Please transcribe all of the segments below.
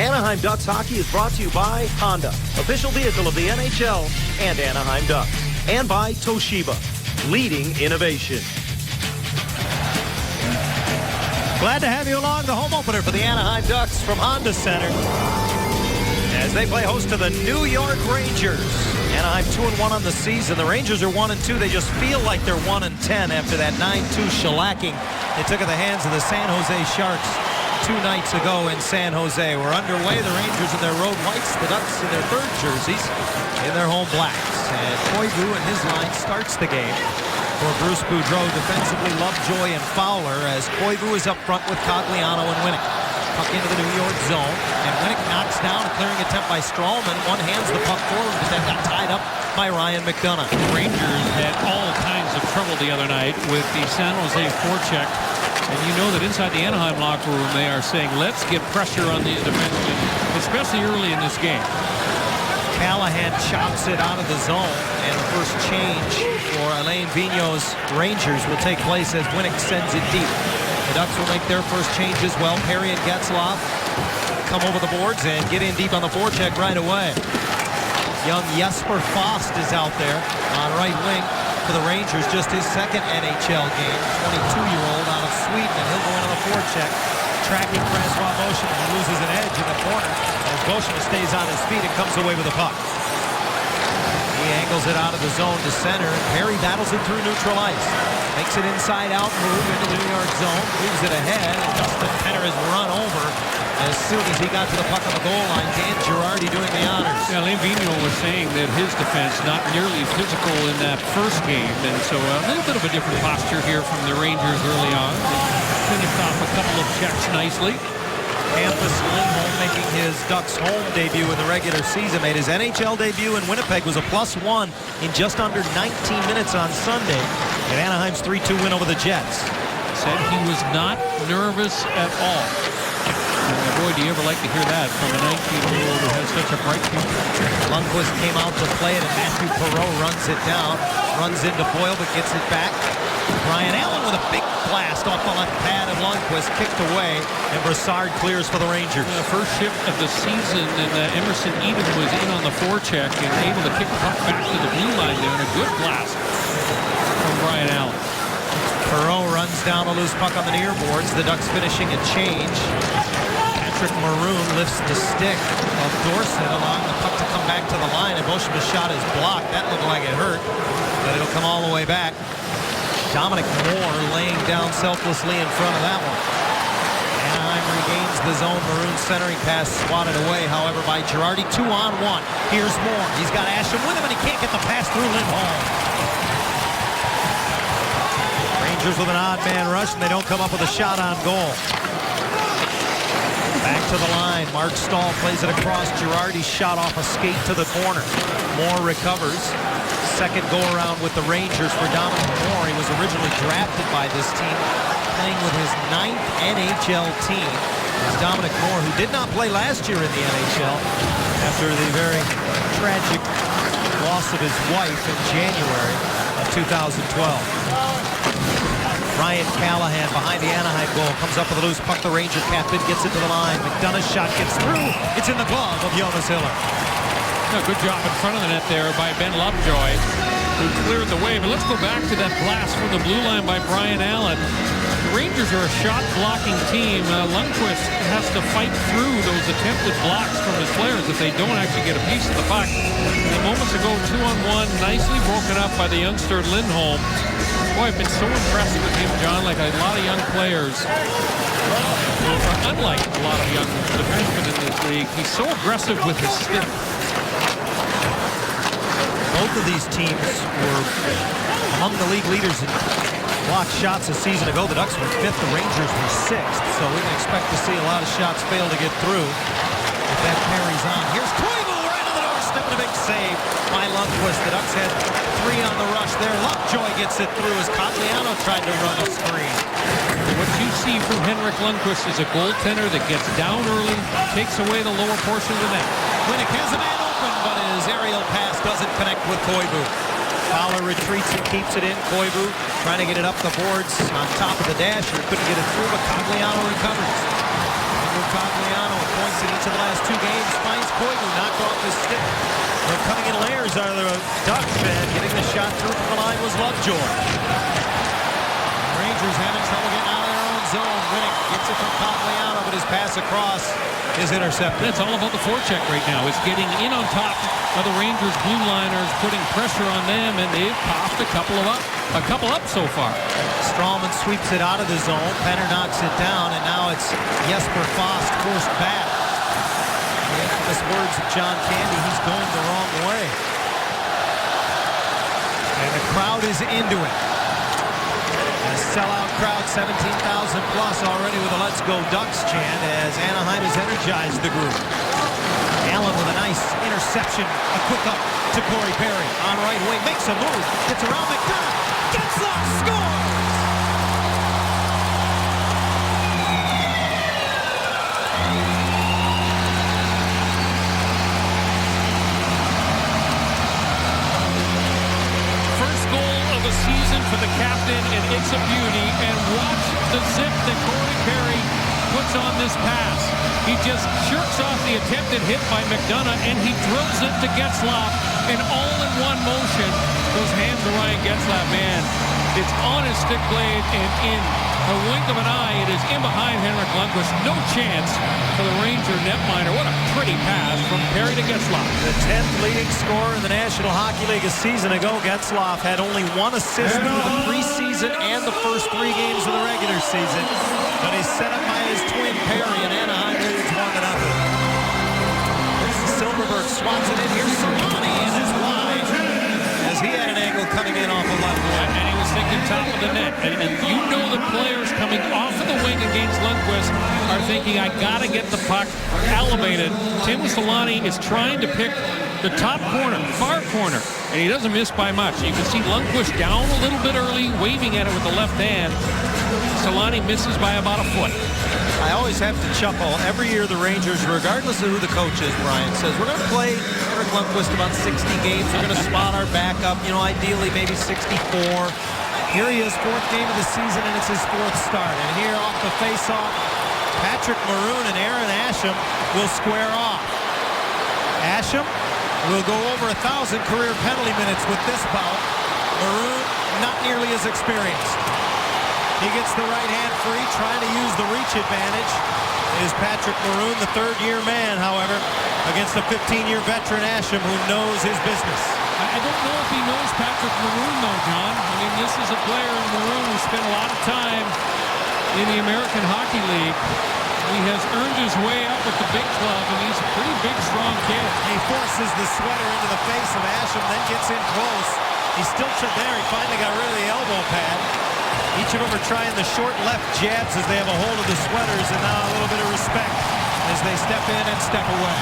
Anaheim Ducks hockey is brought to you by Honda, official vehicle of the NHL and Anaheim Ducks, and by Toshiba, leading innovation. Glad to have you along. The home opener for the Anaheim Ducks from Honda Center as they play host to the New York Rangers. Anaheim 2-1 on the season. The Rangers are 1-2. They just feel like they're 1-10 after that 9-2 shellacking they took at the hands of the San Jose Sharks 2 nights ago in San Jose. We're underway. The Rangers in their road whites, the Ducks in their third jerseys, in their home blacks. And Koivu and his line starts the game for Bruce Boudreau. Defensively, Lovejoy and Fowler as Koivu is up front with Cogliano and Winnick. Puck into the New York zone, and Winnick knocks down a clearing attempt by Stralman. One hands the puck forward, but that got tied up by Ryan McDonagh. The Rangers had all kinds of trouble the other night with the San Jose forecheck. And you know that inside the Anaheim locker room, they are saying, let's get pressure on these defensemen, especially early in this game. Callahan chops it out of the zone, and the first change for Alain Vigneault's Rangers will take place as Winnick sends it deep. The Ducks will make their first change as well. Perry and Getzlaf come over the boards and get in deep on the forecheck right away. Young Jesper Fast is out there on right wing for the Rangers, just his second NHL game. 22-year-old out of Sweden, and he'll go into the forecheck. Tracking Francois Beauchemin, he loses an edge in the corner. As Beauchemin stays on his feet and comes away with the puck. He angles it out of the zone to center, and Perry battles it through neutral ice. Makes it inside out move into the New York zone, moves it ahead, and Justin Penner is run over as soon as he got to the puck on the goal line. Dan Girardi doing the honors. Yeah, Alain Vigneault was saying that his defense not nearly physical in that first game, and so a little bit of a different posture here from the Rangers early on. They finished off a couple of checks nicely. Hampus Lindholm making his Ducks home debut in the regular season. Made his NHL debut in Winnipeg, was a +1 in just under 19 minutes on Sunday in Anaheim's 3-2 win over the Jets. Said he was not nervous at all. And boy, do you ever like to hear that from a 19-year-old who has such a bright future. Lundqvist came out to play it, and Matthew Perreault runs it down. Runs into Boyle, but gets it back. Brian Allen with a big blast off the left pad of Lundqvist, kicked away, and Brassard clears for the Rangers. The first shift of the season, and Emerson Eden was in on the forecheck and able to kick the puck back to the blue line there, and a good blast from Brian Allen. Perreault runs down a loose puck on the near boards. The Ducks finishing a change. Patrick Maroon lifts the stick of Dorsett, allowing the puck to come back to the line, and Beauchemin's shot is blocked. That looked like it hurt, but it'll come all the way back. Dominic Moore laying down selflessly in front of that one. Anaheim regains the zone. Maroon centering pass swatted away, however, by Girardi. 2-on-1. Here's Moore. He's got Asham with him, and he can't get the pass through Lindholm. Rangers with an odd man rush, and they don't come up with a shot on goal. Back to the line. Mark Stahl plays it across. Girardi's shot off a skate to the corner. Moore recovers. Second go-around with the Rangers for Dominic Moore. He was originally drafted by this team, playing with his 9th NHL team. It's Dominic Moore, who did not play last year in the NHL after the very tragic loss of his wife in January of 2012. Ryan Callahan behind the Anaheim goal, comes up with a loose puck. The Ranger captain gets it to the line. McDonagh's shot gets through. It's in the glove of Jonas Hiller. Good job in front of the net there by Ben Lovejoy, who cleared the way. But let's go back to that blast from the blue line by Brian Allen. The Rangers are a shot-blocking team. Lundqvist has to fight through those attempted blocks from his players if they don't actually get a piece of the puck. And moments ago, 2-on-1, nicely broken up by the youngster Lindholm. Boy, I've been so impressed with him, John, like a lot of young players. Unlike a lot of young defensemen in this league, he's so aggressive with his stick. Both of these teams were among the league leaders in blocked shots a season ago. The Ducks were 5th, the Rangers were 6th, so we can expect to see a lot of shots fail to get through if that carries on. Here's Koivu right on the doorstep, and a big save by Lundqvist. The Ducks had 3 on the rush there. Lovejoy gets it through as Cogliano tried to run a screen. What you see from Henrik Lundqvist is a goaltender that gets down early, takes away the lower portion of the net. Winnick has a man open, but his aerial pass doesn't connect with Koivu. Fowler retreats and keeps it in. Koivu trying to get it up the boards on top of the dasher. Couldn't get it through, but Cogliano recovers. Cogliano points it each of the last 2 games. Finds Koivu knocked off his stick. They're coming in layers out of the Ducks, and getting the shot through from the line was Lovejoy. Rangers having trouble getting out of their own zone. Winnick gets it from Cogliano, but his pass across is intercepted. That's all about the forecheck right now. It's getting in on top of the Rangers blue liners, putting pressure on them, and they've popped a couple up so far. Strawman sweeps it out of the zone. Penner knocks it down, and now it's Jesper Fast forced back. The infamous words of John Candy, he's going the wrong way. And the crowd is into it. A sellout crowd, 17,000 plus already with a Let's Go Ducks chant as Anaheim has energized the group. Allen with a nice interception, a quick up to Corey Perry. On right wing, makes a move, gets around McDonough, gets off, scores! First goal of the season for the captain, and it's a beauty. And watch the zip that Corey Perry puts on this pass. He just jerks off the attempted hit by McDonough, and he drills it to Getzlaf, and all in one motion. Those hands of Ryan Getzlaf, man, it's on his stick blade, and in a wink of an eye, it is in behind Henrik Lundqvist. No chance for the Ranger netminder. What a pretty pass from Perry to Getzlaf. The 10th leading scorer in the National Hockey League a season ago. Getzlaf had only 1 assist through the preseason and the first 3 games of the regular season. But he's set up by his twin Perry, and Anaheim leads 1-0. Silverberg swats it in. Here's Serrani, and it's wide as he had an angle coming in off the left wing. And he was thinking top of the net. And you know the players coming off of the wing against Lundqvist are thinking, I got to get the puck elevated. Tim Solani is trying to pick the top corner, far corner, and he doesn't miss by much. You can see Lundqvist down a little bit early, waving at it with the left hand. Solani misses by about a foot. I always have to chuckle. Every year the Rangers, regardless of who the coach is, Brian, says, we're going to play Henrik Lundqvist about 60 games. We're going to spot our backup, ideally maybe 64. Here he is, 4th game of the season, and it's his 4th start. And here off the face-off, Patrick Maroon and Aaron Asham will square off. Asham will go over 1,000 career penalty minutes with this bout. Maroon, not nearly as experienced. He gets the right hand free, trying to use the reach advantage. Is Patrick Maroon, the 3rd-year man, however, against a 15-year veteran Asham who knows his business. I don't know if he knows Patrick Maroon, though, John. I mean, this is a player in Maroon who spent a lot of time in the American Hockey League. He has earned his way up with the big club, and he's a pretty big, strong kid. He forces the sweater into the face of Asham, then gets in close. He's still there. He finally got rid of the elbow pad. Each of them are trying the short left jabs as they have a hold of the sweaters, and now a little bit of respect as they step in and step away.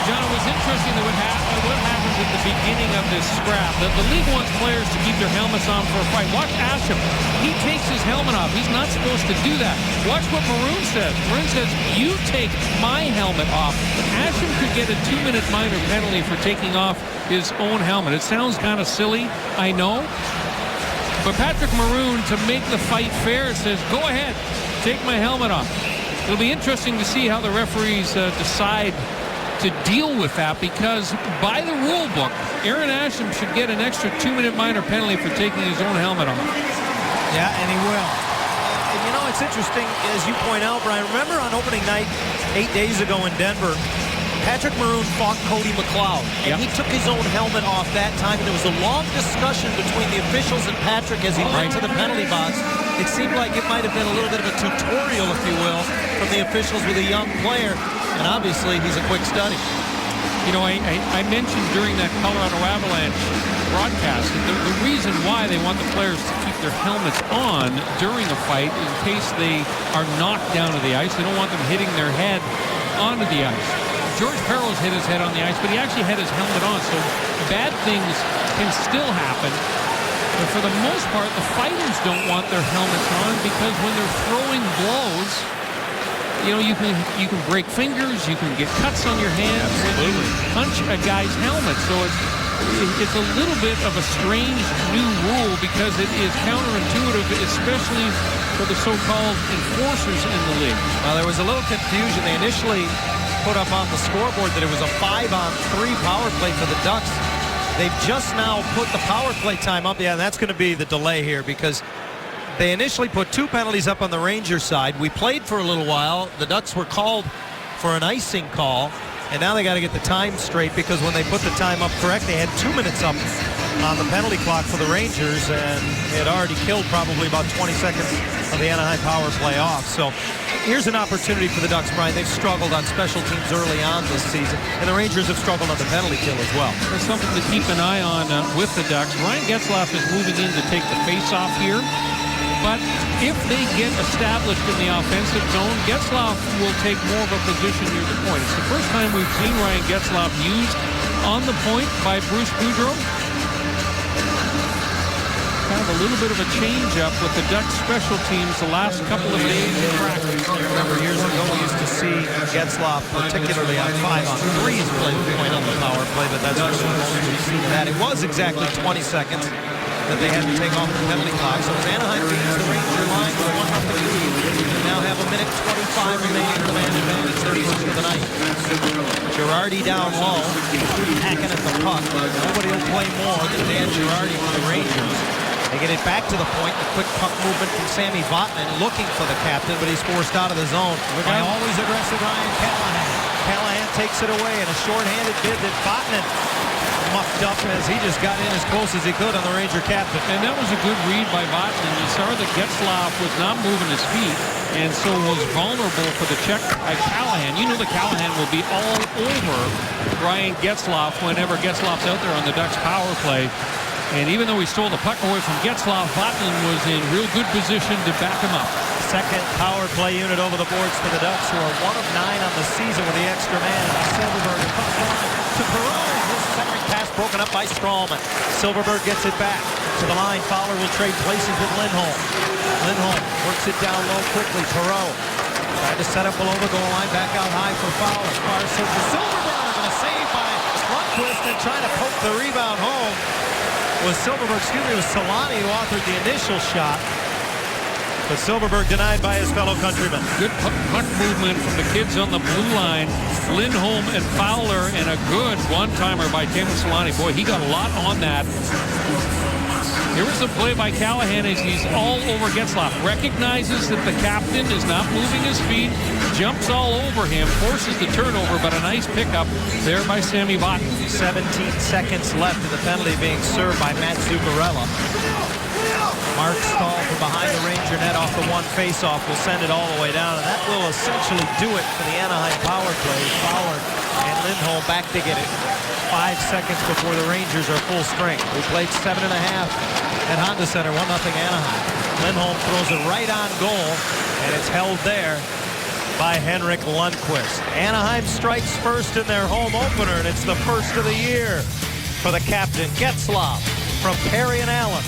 John, it was interesting that what happens at the beginning of this scrap. The league wants players to keep their helmets on for a fight. Watch Asham. He takes his helmet off. He's not supposed to do that. Watch what Maroon says. Maroon says, you take my helmet off. Asham could get a 2-minute minor penalty for taking off his own helmet. It sounds kind of silly, I know. But Patrick Maroon, to make the fight fair, says, go ahead, take my helmet off. It'll be interesting to see how the referees decide to deal with that, because by the rule book, Aaron Asham should get an extra 2-minute minor penalty for taking his own helmet off. Yeah, and he will. And it's interesting, as you point out, Brian, remember on opening night 8 days ago in Denver, Patrick Maroon fought Cody McLeod, and he took his own helmet off that time, and there was a long discussion between the officials and Patrick as he went to the penalty box. It seemed like it might have been a little bit of a tutorial, if you will, from the officials with a young player, and obviously he's a quick study. I mentioned during that Colorado Avalanche broadcast that the reason why they want the players to keep their helmets on during a fight in case they are knocked down to the ice. They don't want them hitting their head onto the ice. George Parros hit his head on the ice, but he actually had his helmet on, so bad things can still happen. But for the most part, the fighters don't want their helmets on because when they're throwing blows, you can break fingers, you can get cuts on your hands when you punch a guy's helmet. So it's a little bit of a strange new rule because it is counterintuitive, especially for the so-called enforcers in the league. Well, there was a little confusion. They initially put up on the scoreboard that it was a 5-on-3 power play for the Ducks. They've just now put the power play time up. Yeah, and that's going to be the delay here because they initially put 2 penalties up on the Rangers side. We played for a little while. The Ducks were called for an icing call, and now they got to get the time straight because when they put the time up correct, they had 2 minutes up on the penalty clock for the Rangers, and it already killed probably about 20 seconds of the Anaheim power play off. So here's an opportunity for the Ducks, Brian. They've struggled on special teams early on this season, and the Rangers have struggled on the penalty kill as well. There's something to keep an eye on with the Ducks. Ryan Getzlaf is moving in to take the face-off here. But if they get established in the offensive zone, Getzlaf will take more of a position near the point. It's the first time we've seen Ryan Getzlaf used on the point by Bruce Boudreau. Kind of a little bit of a change-up with the Ducks special teams the last couple of days in practice. Remember, years ago, we used to see Getzlaf, particularly on 5-on-3s, play the point on the power play, but that's the most we've seen that. It was exactly 20 seconds that they had to take off the penalty clock. So as Anaheim beats the Ranger line with a 1-0 lead, they now have 1:25 remaining in the man advantage. They're easy for the night. Girardi down low, hacking at the puck. Nobody will play more than Dan Girardi for the Rangers. They get it back to the point. The quick puck movement from Sammy Vatanen looking for the captain, but he's forced out of the zone by always aggressive Ryan Callahan. Callahan takes it away in a shorthanded bid that Vatanen muffed up as he just got in as close as he could on the Ranger captain. And that was a good read by Vatanen. You saw that Getzlaf was not moving his feet and so was vulnerable for the check by Callahan. You know that Callahan will be all over Ryan Getzlaf whenever Getzlaf's out there on the Ducks power play. And even though he stole the puck away from Getzlaf, Vatanen was in real good position to back him up. Second power play unit over the boards for the Ducks, who are 1 of 9 on the season with the extra man. Silverberg to Perreault. His centering pass broken up by Stralman. Silverberg gets it back to the line. Fowler will trade places with Lindholm. Lindholm works it down low quickly. Perreault tried to set up below the goal line. Back out high for Fowler. Far circle. Silverberg and a save by Lundqvist and trying to poke the rebound home. Was Silverberg, it was Solani who authored the initial shot. But Silverberg denied by his fellow countrymen. Good puck movement from the kids on the blue line. Lindholm and Fowler, and a good one-timer by Teemu Solani. Boy, he got a lot on that. Here is the play by Callahan as he's all over Getzlaf. Recognizes that the captain is not moving his feet. Jumps all over him. Forces the turnover, but a nice pickup there by Sammy Vatanen. 17 seconds left of the penalty being served by Matt Zuccarello. Mark Stahl from behind the Ranger net off the one faceoff will send it all the way down, and that will essentially do it for the Anaheim power play. Fowler and Lindholm back to get it 5 seconds before the Rangers are full strength. We played 7.5 at Honda Center, 1-0 Anaheim. Lindholm throws it right on goal, and it's held there by Henrik Lundqvist. Anaheim strikes first in their home opener, and it's the first of the year for the captain, Getzlaf, from Perry and Allen.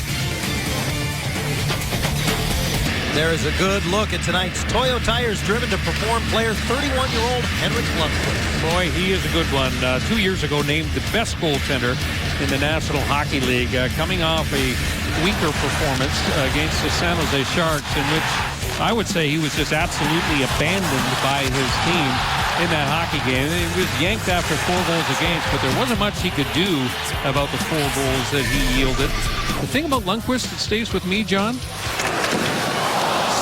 There is a good look at tonight's Toyo Tires Driven to Perform player, 31-year-old Henrik Lundqvist. Boy, he is a good one. 2 years ago, named the best goaltender in the National Hockey League, coming off a weaker performance against the San Jose Sharks, in which I would say he was just absolutely abandoned by his team in that hockey game. He was yanked after 4 goals against, but there wasn't much he could do about the 4 goals that he yielded. The thing about Lundqvist that stays with me, John,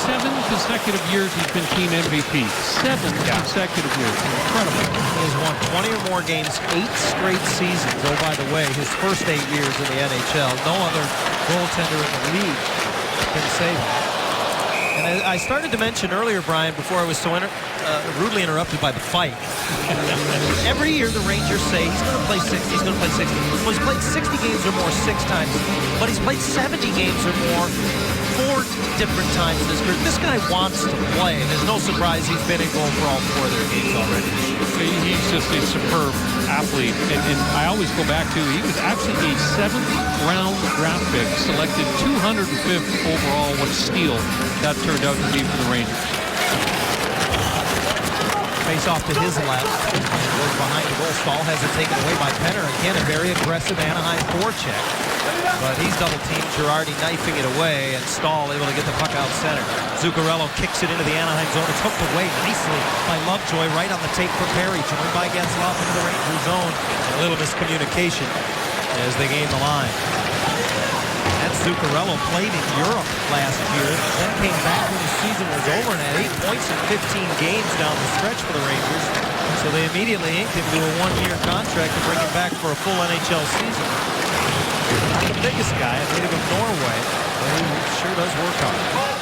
7 consecutive years he's been team MVP. 7 consecutive years. Incredible. He has won 20 or more games, 8 straight seasons. Oh, by the way, his first 8 years in the NHL. No other goaltender in the league can say that. And I started to mention earlier, Brian, before I was so rudely interrupted by the fight. Every year the Rangers say he's going to play 60, he's going to play 60. Well, he's played 60 games or more 6 times, but he's played 70 games or more 4 different times in his career. This guy wants to play, and there's no surprise he's been in goal for all 4 of their games already. He's just a superb athlete, and I always go back to, he was actually a 7th-round draft pick, selected 205th overall. What a steal that turned out to be for the Rangers. Face Face-off to his left. Goes behind the goal. Stahl has it taken away by Penner. Again, a very aggressive Anaheim forecheck. But he's double-teamed. Girardi knifing it away, and Stahl able to get the puck out center. Zuccarello kicks it into the Anaheim zone. It's hooked away nicely by Lovejoy right on the tape for Perry. Joined by Getzlaf into the Ranger zone. A little miscommunication as they gain the line. That Zuccarello played in Europe last year, then came back when the season was over and had 8 points in 15 games down the stretch for the Rangers. So they immediately inked him to a one-year contract to bring him back for a full NHL season. Not the biggest guy, a native of Norway, but he sure does work hard.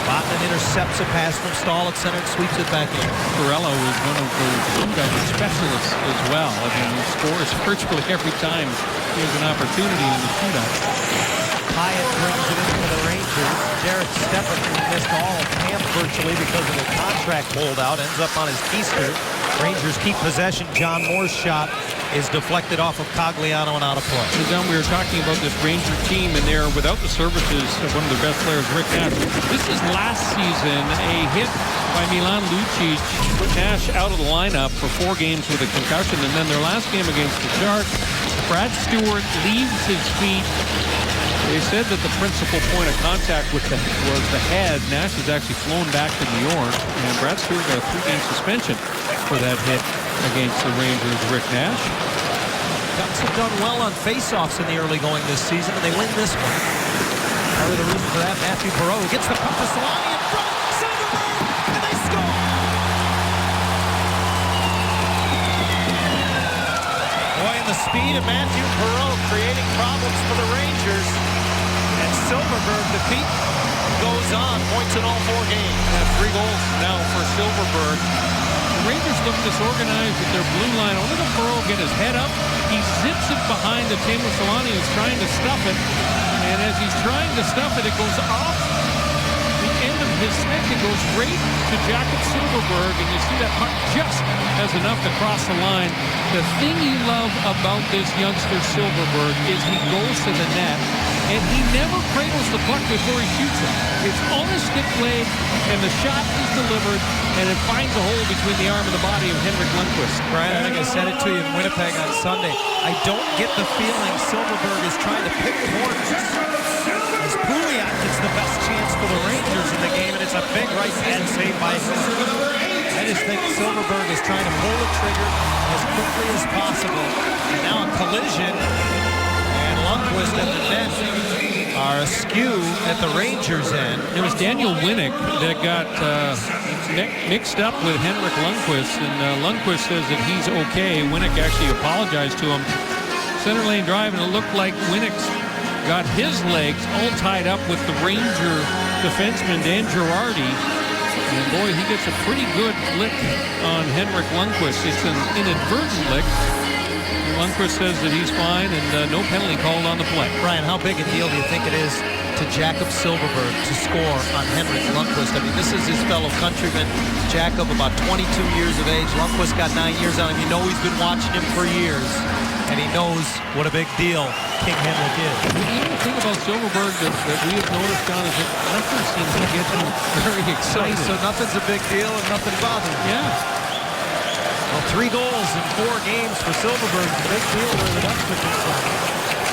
Vatanen intercepts a pass from Stahl at center and sweeps it back in. Zuccarello is one of the shootout specialists as well. I mean, he scores virtually every time he has an opportunity in the shootout. Hyatt brings it in for the Rangers. Derek Stepan, who missed all of camp virtually because of the contract holdout, ends up on his keister. Rangers keep possession. John Moore's shot is deflected off of Cogliano and out of play. So, John, we were talking about this Ranger team, and they're without the services of one of their best players, Rick Nash. This is last season a hit by Milan Lucic. Put Nash out of the lineup for 4 games with a concussion, and then their last game against the Sharks, Brad Stewart leaves his feet. They said that the principal point of contact was the head. Nash is actually flown back to New York, and Brad Stewart got a 3-game suspension for that hit against the Rangers' Rick Nash. Ducks have done well on face-offs in the early going this season, and they win this one. Part of the reason for that, Matthew Perreault gets the puck to Solani in front. Silverberg, and they score! Boy, and the speed of Matthew Perreault creating problems for the Rangers. And Silverberg, the feat goes on, points in all 4 games. And 3 goals now for Silverberg. The Rangers look disorganized with their blue line. Only the Perreault get his head up. He zips it behind the Teemu Selanne, who's trying to stuff it. And as he's trying to stuff it, it goes off the end of his stick. It goes right to Jakob Silverberg, and you see that puck just has enough to cross the line. The thing you love about this youngster Silverberg is he goes to the net, and he never cradles the puck before he shoots it. It's on his stick blade, and the shot is delivered, and it finds a hole between the arm and the body of Henrik Lundqvist. Brian, I think I said it to you in Winnipeg on Sunday. I don't get the feeling Silverberg is trying to pick corners. As Pouliot gets the best chance for the Rangers in the game, and it's a big right-hand save by him. I just think Silverberg is trying to pull the trigger as quickly as possible. And now a collision, and Lundqvist and the net are askew at the Rangers' end. It was Daniel Winnick that got mixed up with Henrik Lundqvist, and Lundqvist says that he's okay. Winnick actually apologized to him. Center lane drive, and it looked like Winnick's got his legs all tied up with the Ranger defenseman Dan Girardi. And boy, he gets a pretty good lick on Henrik Lundqvist. It's an inadvertent lick. Lundqvist says that he's fine, and no penalty called on the play. Brian, how big a deal do you think it is to Jakob Silverberg to score on Henrik Lundqvist? I mean, this is his fellow countryman, Jakob, about 22 years of age. Lundqvist got 9 years on him. You know he's been watching him for years, and he knows what a big deal King Henrik is. The thing about Silverberg that we have noticed, John, is that nothing seems to get him very excited. So nothing's a big deal and nothing bothers him. Yeah. Well, 3 goals in 4 games for Silverberg. A big deal where the Ducks are concerned.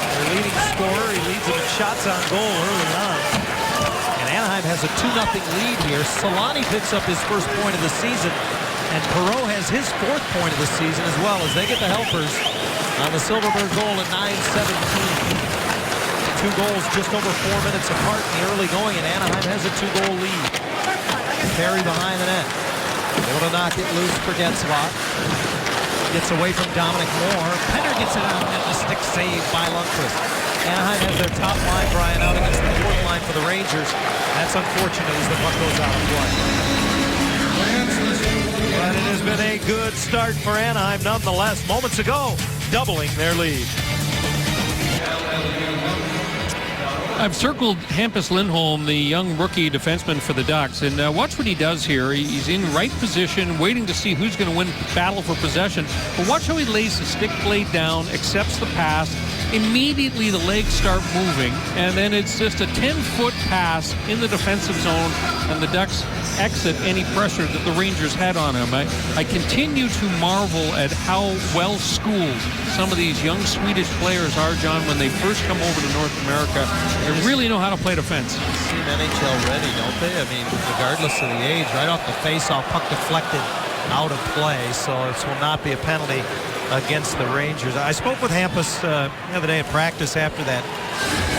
Their leading scorer, he leads them in shots on goal early on. And Anaheim has a 2-0 lead here. Solani picks up his first point of the season, and Perreault has his 4th point of the season as well, as they get the helpers on the Silverberg goal at 9:17. 2 goals just over 4 minutes apart in the early going, and Anaheim has a 2-goal lead. Perry behind the net. Able to knock it loose for Getzlaf. Gets away from Dominic Moore. Penner gets it out, and the stick saved by Lundqvist. Anaheim has their top line, Brian, out against the 4th line for the Rangers. That's unfortunate as the puck goes out of play. But it has been a good start for Anaheim nonetheless. Moments ago, doubling their lead. I've circled Hampus Lindholm, the young rookie defenseman for the Ducks, and watch what he does here. He's in right position, waiting to see who's going to win battle for possession. But watch how he lays the stick blade down, accepts the pass, immediately the legs start moving, and then it's just a 10-foot pass in the defensive zone, and the Ducks exit any pressure that the Rangers had on him. I continue to marvel at how well schooled some of these young Swedish players are, John, when they first come over to North America. They really know how to play defense. Seem NHL ready, don't they? I mean, regardless of the age, right off the face-off, puck deflected out of play, so this will not be a penalty against the Rangers. I spoke with Hampus the other day at practice after that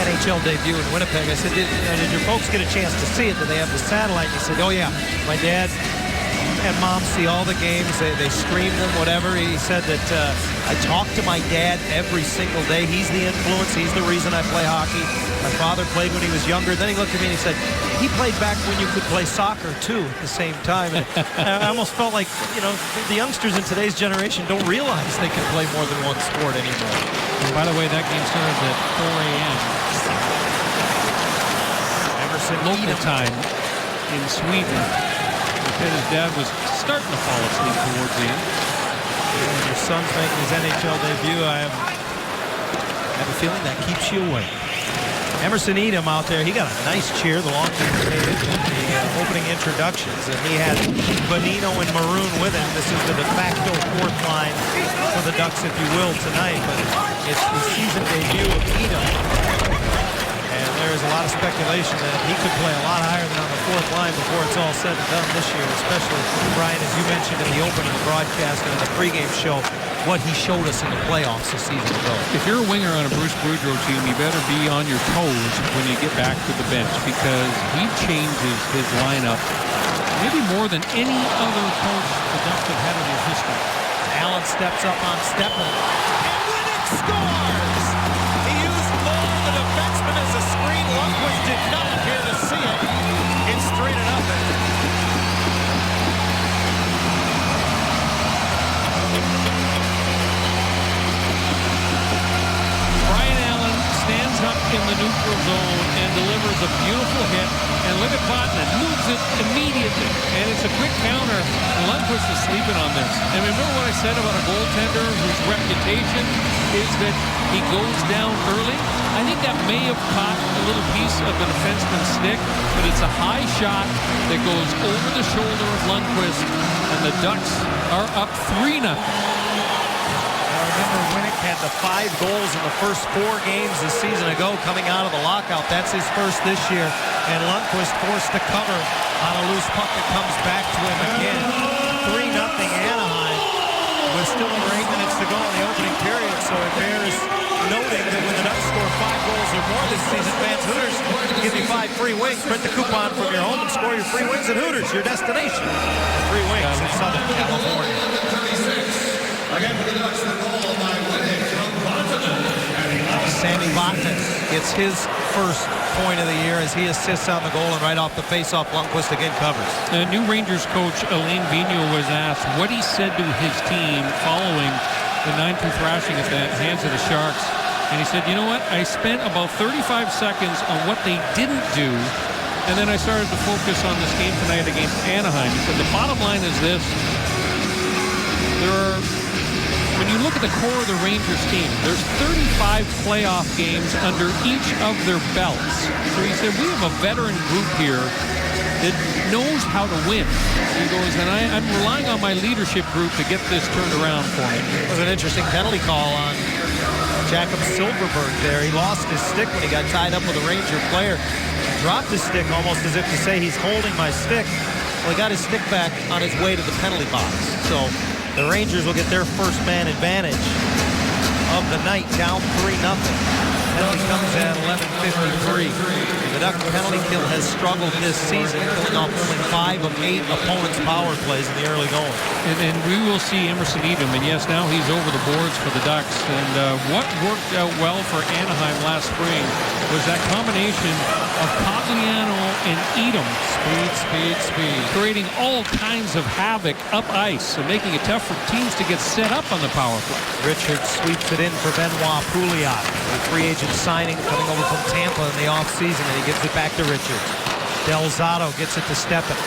NHL debut in Winnipeg. I said, did your folks get a chance to see it? Did they have the satellite? And he said, oh yeah, my dad and mom see all the games. They stream them, whatever. He said that I talk to my dad every single day. He's the influence. He's the reason I play hockey. My father played when he was younger. Then he looked at me and he said, he played back when you could play soccer too at the same time. And I almost felt like, you know, the youngsters in today's generation don't realize they can play more than one sport anymore. And by the way, that game started at 4 a.m. Emerson local time in Sweden. His dad was starting to fall asleep towards the end. When your son's making his NHL debut, I have a feeling that keeps you awake. Emerson Edom out there, he got a nice cheer. The long team made it in the opening introductions, and he had Bonino and Maroon with him. This is the de facto fourth line for the Ducks, if you will, tonight. But it's the season debut of Edom. And there's a lot of speculation that he could play a lot higher than on the fourth line before it's all said and done this year, especially, Brian, as you mentioned in the opening broadcast and in the pregame show, what he showed us in the playoffs a season ago. If you're a winger on a Bruce Boudreau team, you better be on your toes when you get back to the bench, because he changes his lineup maybe more than any other coach the Ducks have had in their history. Allen steps up on Stepan, and Winnick scores! He used Moll, the defenseman, as a screen. Lundqvist did not appear to see it. It's 3-0. In the neutral zone and delivers a beautiful hit, and look at Vatanen, moves it immediately, and it's a quick counter, and Lundqvist is sleeping on this. And remember what I said about a goaltender whose reputation is that he goes down early? I think that may have caught a little piece of the defenseman's stick, but it's a high shot that goes over the shoulder of Lundqvist, and the Ducks are up 3-0. Remember, Winnick had the 5 goals in the first 4 games this season ago coming out of the lockout. That's his first this year. And Lundqvist forced to cover on a loose puck that comes back to him again. 3-0 Anaheim with still over 8 minutes to go in the opening period. So it bears noting that when the Ducks score 5 goals or more this season, Vance Hooters give you 5 free wings. Print the coupon from your home and score your free wings at Hooters, your destination. Free wings in Southern California. Again for the Ducks, the goal by Winnick from Vatanen. Sammy Vatanen gets his first point of the year as he assists on the goal, and right off the face-off, Lundqvist again covers. The new Rangers coach, Alain Vigneault, was asked what he said to his team following the 9-2 thrashing at the hands of the Sharks. And he said, you know what? I spent about 35 seconds on what they didn't do, and then I started to focus on this game tonight against Anaheim. He said the bottom line is this. When you look at the core of the Rangers team, there's 35 playoff games under each of their belts. So he said, we have a veteran group here that knows how to win. He goes, and I'm relying on my leadership group to get this turned around for me. It was an interesting penalty call on Jakob Silfverberg there. He lost his stick when he got tied up with a Ranger player. He dropped his stick almost as if to say, he's holding my stick. Well, he got his stick back on his way to the penalty box. So the Rangers will get their first man advantage of the night, down 3-0. Penalty comes at 11:53. The Duck penalty kill has struggled this season, killing off only 5 of 8 opponents' power plays in the early going. And we will see Emerson Edom, and yes, now he's over the boards for the Ducks. And what worked out well for Anaheim last spring was that combination of Cogliano and Edom. Speed. Creating all kinds of havoc up ice and making it tough for teams to get set up on the power play. Richards sweeps it in for Benoit Pouliot, a free agent signing coming over from Tampa in the offseason, and he gives it back to Richards. Del Zotto gets it to Stepan.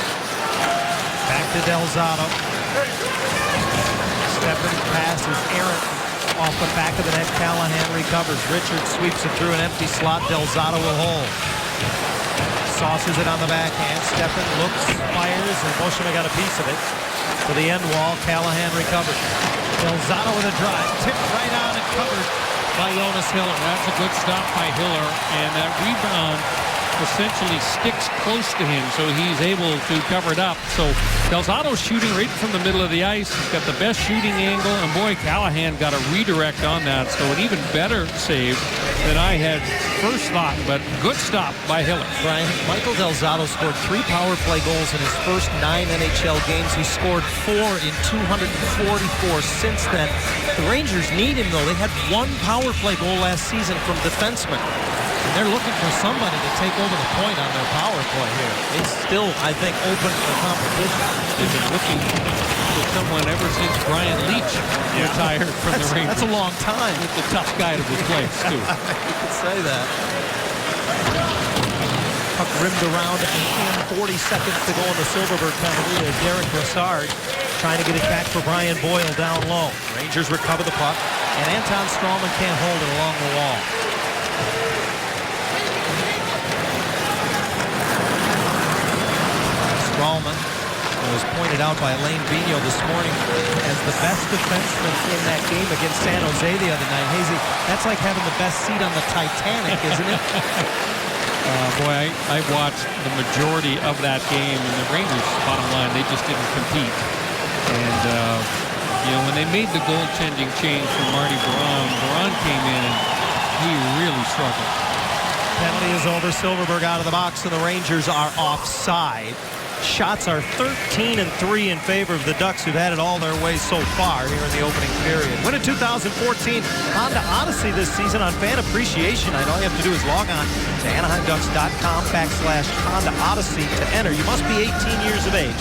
Back to Del Zotto. Stepan passes errant off the back of the net. Callahan recovers. Richards sweeps it through an empty slot. Del Zotto will hold. Saucers it on the backhand. Steffen looks, fires, and Boschema got a piece of it. To the end wall, Callahan recovers. Del Zotto with a drive. Tipped right on and covered by Jonas Hiller. That's a good stop by Hiller, and that rebound essentially sticks close to him, so he's able to cover it up. So Del Zotto's shooting right from the middle of the ice. He's got the best shooting angle, and boy, Callahan got a redirect on that, so an even better save than I had first thought, but good stop by Hiller. Brian, Michael Del Zotto scored 3 power play goals in his first 9 NHL games. He scored 4 in 244 since then. The Rangers need him, though. They had 1 power play goal last season from defensemen. And they're looking for somebody to take over the point on their power play here. It's still, I think, open for competition. They've been looking for someone ever since Brian Leach retired from the Rangers. That's a long time. It's a tough guy to replace, too. You could say that. Puck rimmed around and 40 seconds to go in the Silverberg penalty. There's Derek Brassard trying to get it back for Brian Boyle down low. Rangers recover the puck, and Anton Strawman can't hold it along the wall. Strawman was pointed out by Alain Vigneault this morning as the best defenseman in that game against San Jose the other night. Hazy, that's like having the best seat on the Titanic, isn't it? Boy, I watched the majority of that game, and the Rangers, bottom line, they just didn't compete. And, you know, when they made the goaltending change from Marty Biron came in and he really struggled. Penalty is over. Silverberg out of the box, and the Rangers are offside. Shots are 13-3 in favor of the Ducks, who've had it all their way so far here in the opening period. Win in 2014 Honda Odyssey this season on Fan Appreciation Night. All you have to do is log on to AnaheimDucks.com/Honda Odyssey to enter. You must be 18 years of age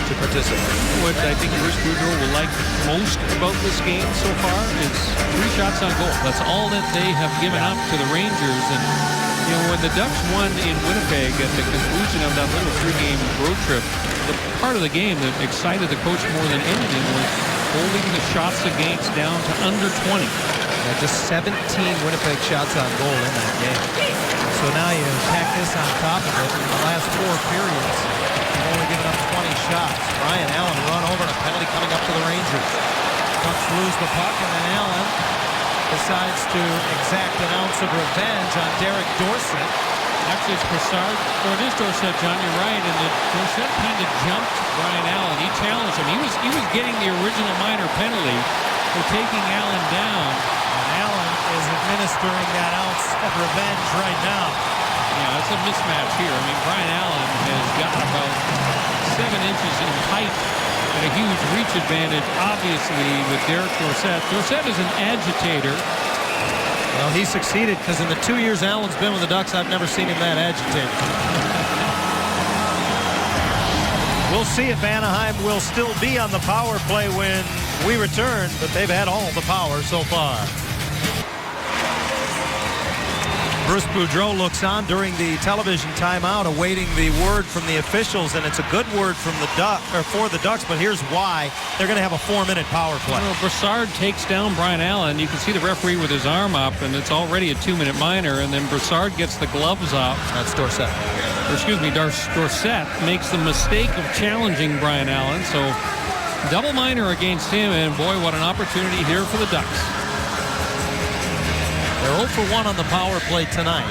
to participate. What I think Bruce Boudreau will like most about this game so far is 3 shots on goal. That's all that they have given up to the Rangers. And you know, when the Ducks won in Winnipeg at the conclusion of that little 3-game road trip, the part of the game that excited the coach more than anything was holding the shots against down to under 20. Just 17 Winnipeg shots on goal in that game. So now you tack this on top of it. In the last 4 periods, they've only given up 20 shots. Brian Allen run over, and a penalty coming up to the Rangers. Ducks lose the puck, and then Allen decides to exact an ounce of revenge on Derek Dorsett. Actually, it's Brassard, or it is Dorsett, John, you're right, and Dorsett kind of jumped Brian Allen. He challenged him. He was getting the original minor penalty for taking Allen down. And Allen is administering that ounce of revenge right now. Yeah, it's a mismatch here. I mean, Brian Allen has got about 7 inches in height and a huge reach advantage, obviously, with Derek Dorsett. Dorsett is an agitator. Well, he succeeded because in the 2 years Allen's been with the Ducks, I've never seen him that agitated. We'll see if Anaheim will still be on the power play when we return, but they've had all the power so far. Bruce Boudreau looks on during the television timeout, awaiting the word from the officials, and it's a good word from the for the Ducks, but here's why. They're going to have a 4-minute power play. Well, Brassard takes down Brian Allen. You can see the referee with his arm up, and it's already a 2-minute minor, and then Brassard gets the gloves off. That's Dorsett. Or excuse me, Dorsett makes the mistake of challenging Brian Allen, so double minor against him, and boy, what an opportunity here for the Ducks. They're 0 for 1 on the power play tonight.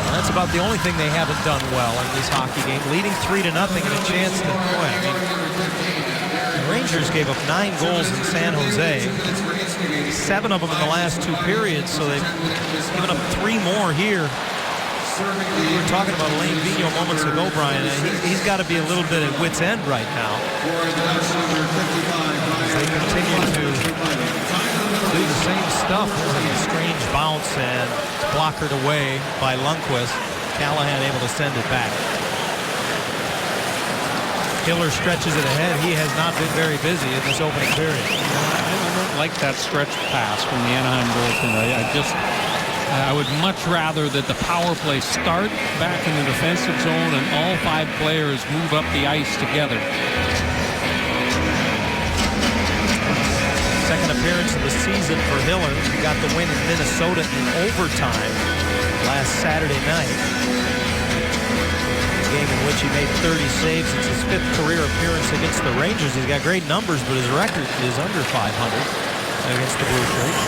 And that's about the only thing they haven't done well in this hockey game. Leading 3-0 and a chance to, boy, I mean, the Rangers gave up 9 goals in San Jose. 7 of them in the last 2 periods, so they've given up 3 more here. We were talking about Alain Vigneault moments ago, Brian. He's got to be a little bit at wit's end right now. They continue to do the same stuff. A strange bounce and blockered away by Lundqvist. Callahan able to send it back. Hiller stretches it ahead. He has not been very busy in this opening period. I don't like that stretch pass from the Anaheim goaltender. I would much rather that the power play start back in the defensive zone and all 5 players move up the ice together. Second appearance of the season for Hiller. He got the win in Minnesota in overtime last Saturday night. A game in which he made 30 saves. It's his 5th career appearance against the Rangers. He's got great numbers, but his record is under 500 against the Blue Shirts.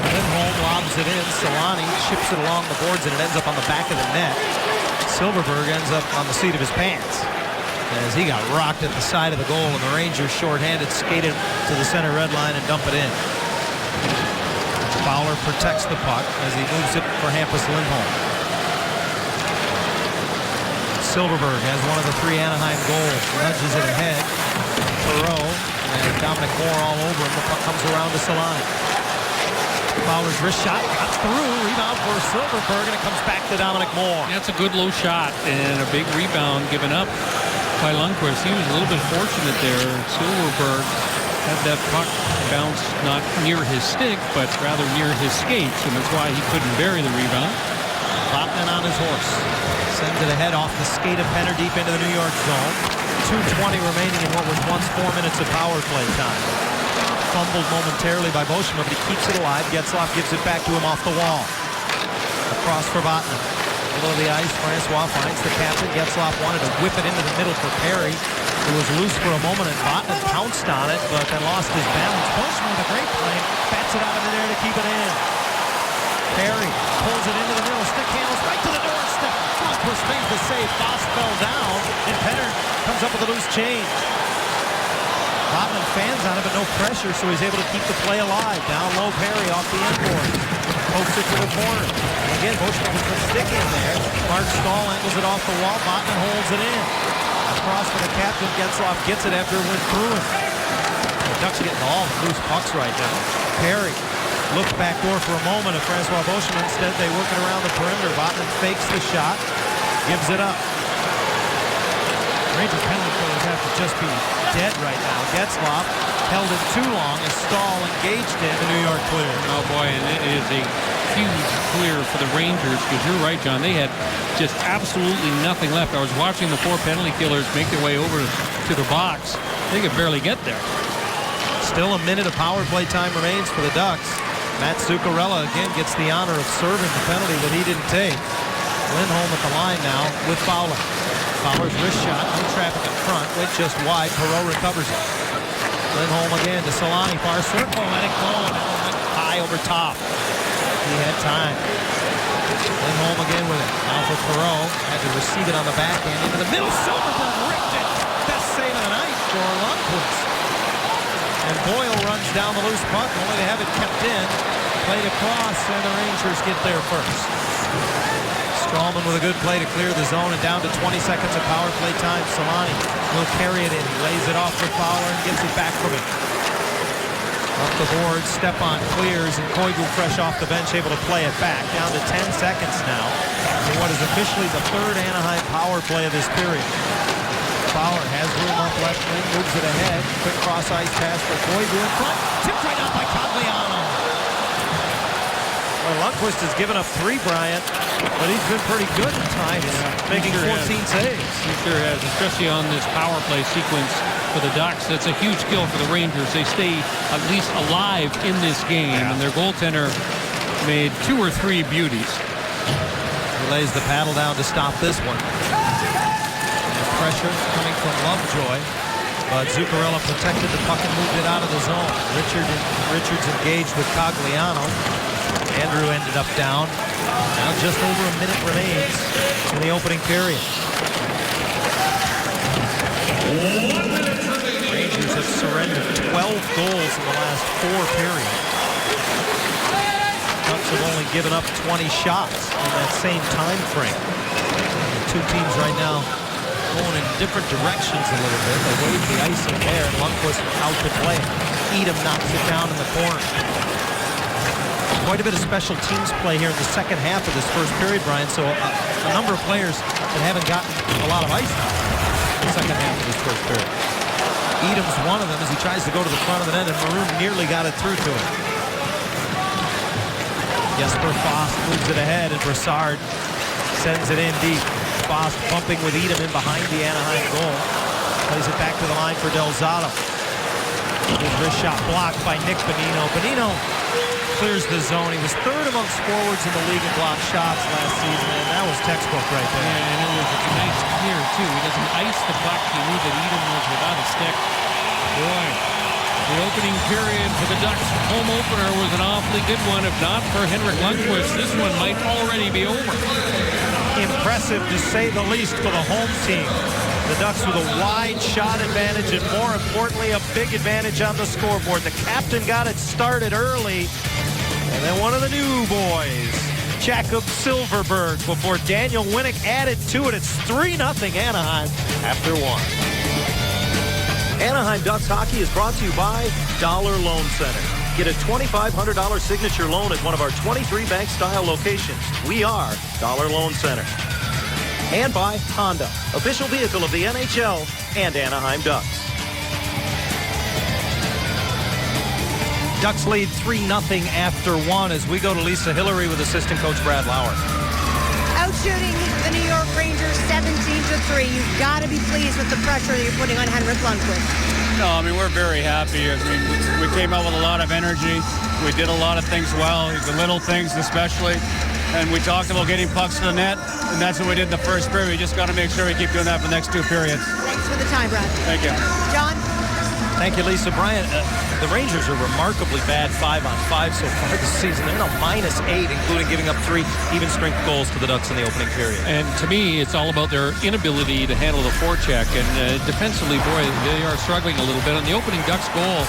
Lindholm lobs it in. Solani chips it along the boards, and it ends up on the back of the net. Silverberg ends up on the seat of his pants as he got rocked at the side of the goal, and the Rangers shorthanded skated to the center red line and dump it in. Fowler protects the puck as he moves it for Hampus Lindholm. Silverberg has one of the 3 Anaheim goals, nudges it ahead. Perreault and Dominic Moore all over him. The puck comes around to Solani. Fowler's wrist shot got through. Rebound for Silverberg, and it comes back to Dominic Moore. That's a good low shot and a big rebound given up by Lundqvist. He was a little bit fortunate there. Silverberg had that puck bounce not near his stick, but rather near his skates, and that's why he couldn't bury the rebound. Botman on his horse. Sends it ahead off the skate of Penner deep into the New York zone. 2:20 remaining in what was once 4 minutes of power play time. Fumbled momentarily by Beauchemin, but he keeps it alive. Getzlaf gives it back to him off the wall. Across for Botman. Middle of the ice, Francois finds the captain. Getzlaf wanted to whip it into the middle for Perry. It was loose for a moment, and Botman pounced on it, but then lost his balance. Beauchemin with a great play. Bats it out of there to keep it in. Perry pulls it into the middle. Stick handles right to the doorstep. Lundqvist makes the save. Foss fell down, and Penner comes up with a loose change. Botman fans on it, but no pressure, so he's able to keep the play alive. Down low, Perry off the end board. Pokes it to the corner. And again, Beauchemin puts the stick in there. Mark Stahl angles it off the wall. Botman holds it in. Across for the captain. Getzlaf gets it after it went through him. The Ducks getting all the loose pucks right now. Perry looks backdoor for a moment at Francois Beauchemin. Instead, they work it around the perimeter. Botman fakes the shot. Gives it up. Ranger penalty killers have to just be dead right now. Getzlaf held it too long as Stahl engaged in the New York clear. Oh boy, and it is a huge clear for the Rangers, because you're right, John. They had just absolutely nothing left. I was watching the 4 penalty killers make their way over to the box. They could barely get there. Still a minute of power play time remains for the Ducks. Matt Zuccarello again gets the honor of serving the penalty that he didn't take. Lindholm at the line now with Fowler. Fowler's wrist shot, no traffic in front, went just wide. Perreault recovers it. Lindholm again to Solani, far circle, let it go, and went high over top. He had time. Lindholm again with it. Now for Perreault, had to receive it on the backhand into the middle. Silverberg ripped it. Best save of the night for Lundqvist. And Boyle runs down the loose puck, only to have it kept in. Played across, and the Rangers get there first. Strawman with a good play to clear the zone, and down to 20 seconds of power play time. Solani will carry it in. He lays it off for Fowler and gets it back from him. Up the board, Stepan clears, and Koivu fresh off the bench, able to play it back. Down to 10 seconds now in what is officially the 3rd Anaheim power play of this period. Fowler has room up left wing, moves it ahead. Quick cross-ice pass for Koivu in front. Tipped right out by Cogliano. Well, Lundqvist has given up 3, Bryant, but he's been pretty good at times, making 14 saves. He sure has, especially on this power play sequence for the Ducks. That's a huge kill for the Rangers. They stay at least alive in this game, and their goaltender made 2 or 3 beauties. He lays the paddle down to stop this one. And pressure coming from Lovejoy, but Zuccarello protected the puck and moved it out of the zone. Richards engaged with Cogliano. Andrew ended up down. Now just over a minute remains in the opening period. Rangers have surrendered 12 goals in the last 4 periods. Ducks have only given up 20 shots in that same time frame. The two teams right now going in different directions a little bit. They wave the ice in there, and Lundqvist out to play. Edom knocks it down in the corner. Quite a bit of special teams play here in the second half of this first period, Brian. So a number of players that haven't gotten a lot of ice time in the second half of this first period. Edom's one of them as he tries to go to the front of the net, and Maroon nearly got it through to him. Jesper Fast moves it ahead, and Brassard sends it in deep. Fast bumping with Edom in behind the Anaheim goal. Plays it back to the line for Del Zotto. His wrist shot blocked by Nick Bonino. Bonino clears the zone. He was third amongst forwards in the league in blocked shots last season, and that was textbook right there. Yeah, and it was a nice clear, too. He doesn't ice the puck. He knew that Edom was without a stick. Boy, the opening period for the Ducks home opener was an awfully good one. If not for Henrik Lundqvist, this one might already be over. Impressive, to say the least, for the home team. The Ducks with a wide shot advantage and, more importantly, a big advantage on the scoreboard. The captain got it started early, and then one of the new boys, Jakob Silfverberg, before Daniel Winnick added to it. It's 3-0 Anaheim after one. Anaheim Ducks hockey is brought to you by Dollar Loan Center. Get a $2,500 signature loan at one of our 23 bank-style locations. We are Dollar Loan Center. And by Honda, official vehicle of the NHL and Anaheim Ducks. Ducks lead 3-0 after one as we go to Lisa Hillary with assistant coach Brad Lauer. Outshooting the New York Rangers 17-3. You've got to be pleased with the pressure that you're putting on Henrik Lundqvist. No, I mean, we're very happy. I mean, we came out with a lot of energy. We did a lot of things well, the little things especially. And we talked about getting pucks to the net, and that's what we did in the first period. We just got to make sure we keep doing that for the next two periods. Thanks for the time, Brad. Thank you. John? Thank you, Lisa. Brian, the Rangers are remarkably bad 5-on-5 so far this season. They're now -8, including giving up 3 even-strength goals to the Ducks in the opening period. And to me, it's all about their inability to handle the forecheck. And defensively, boy, they are struggling a little bit. On the opening Ducks goal,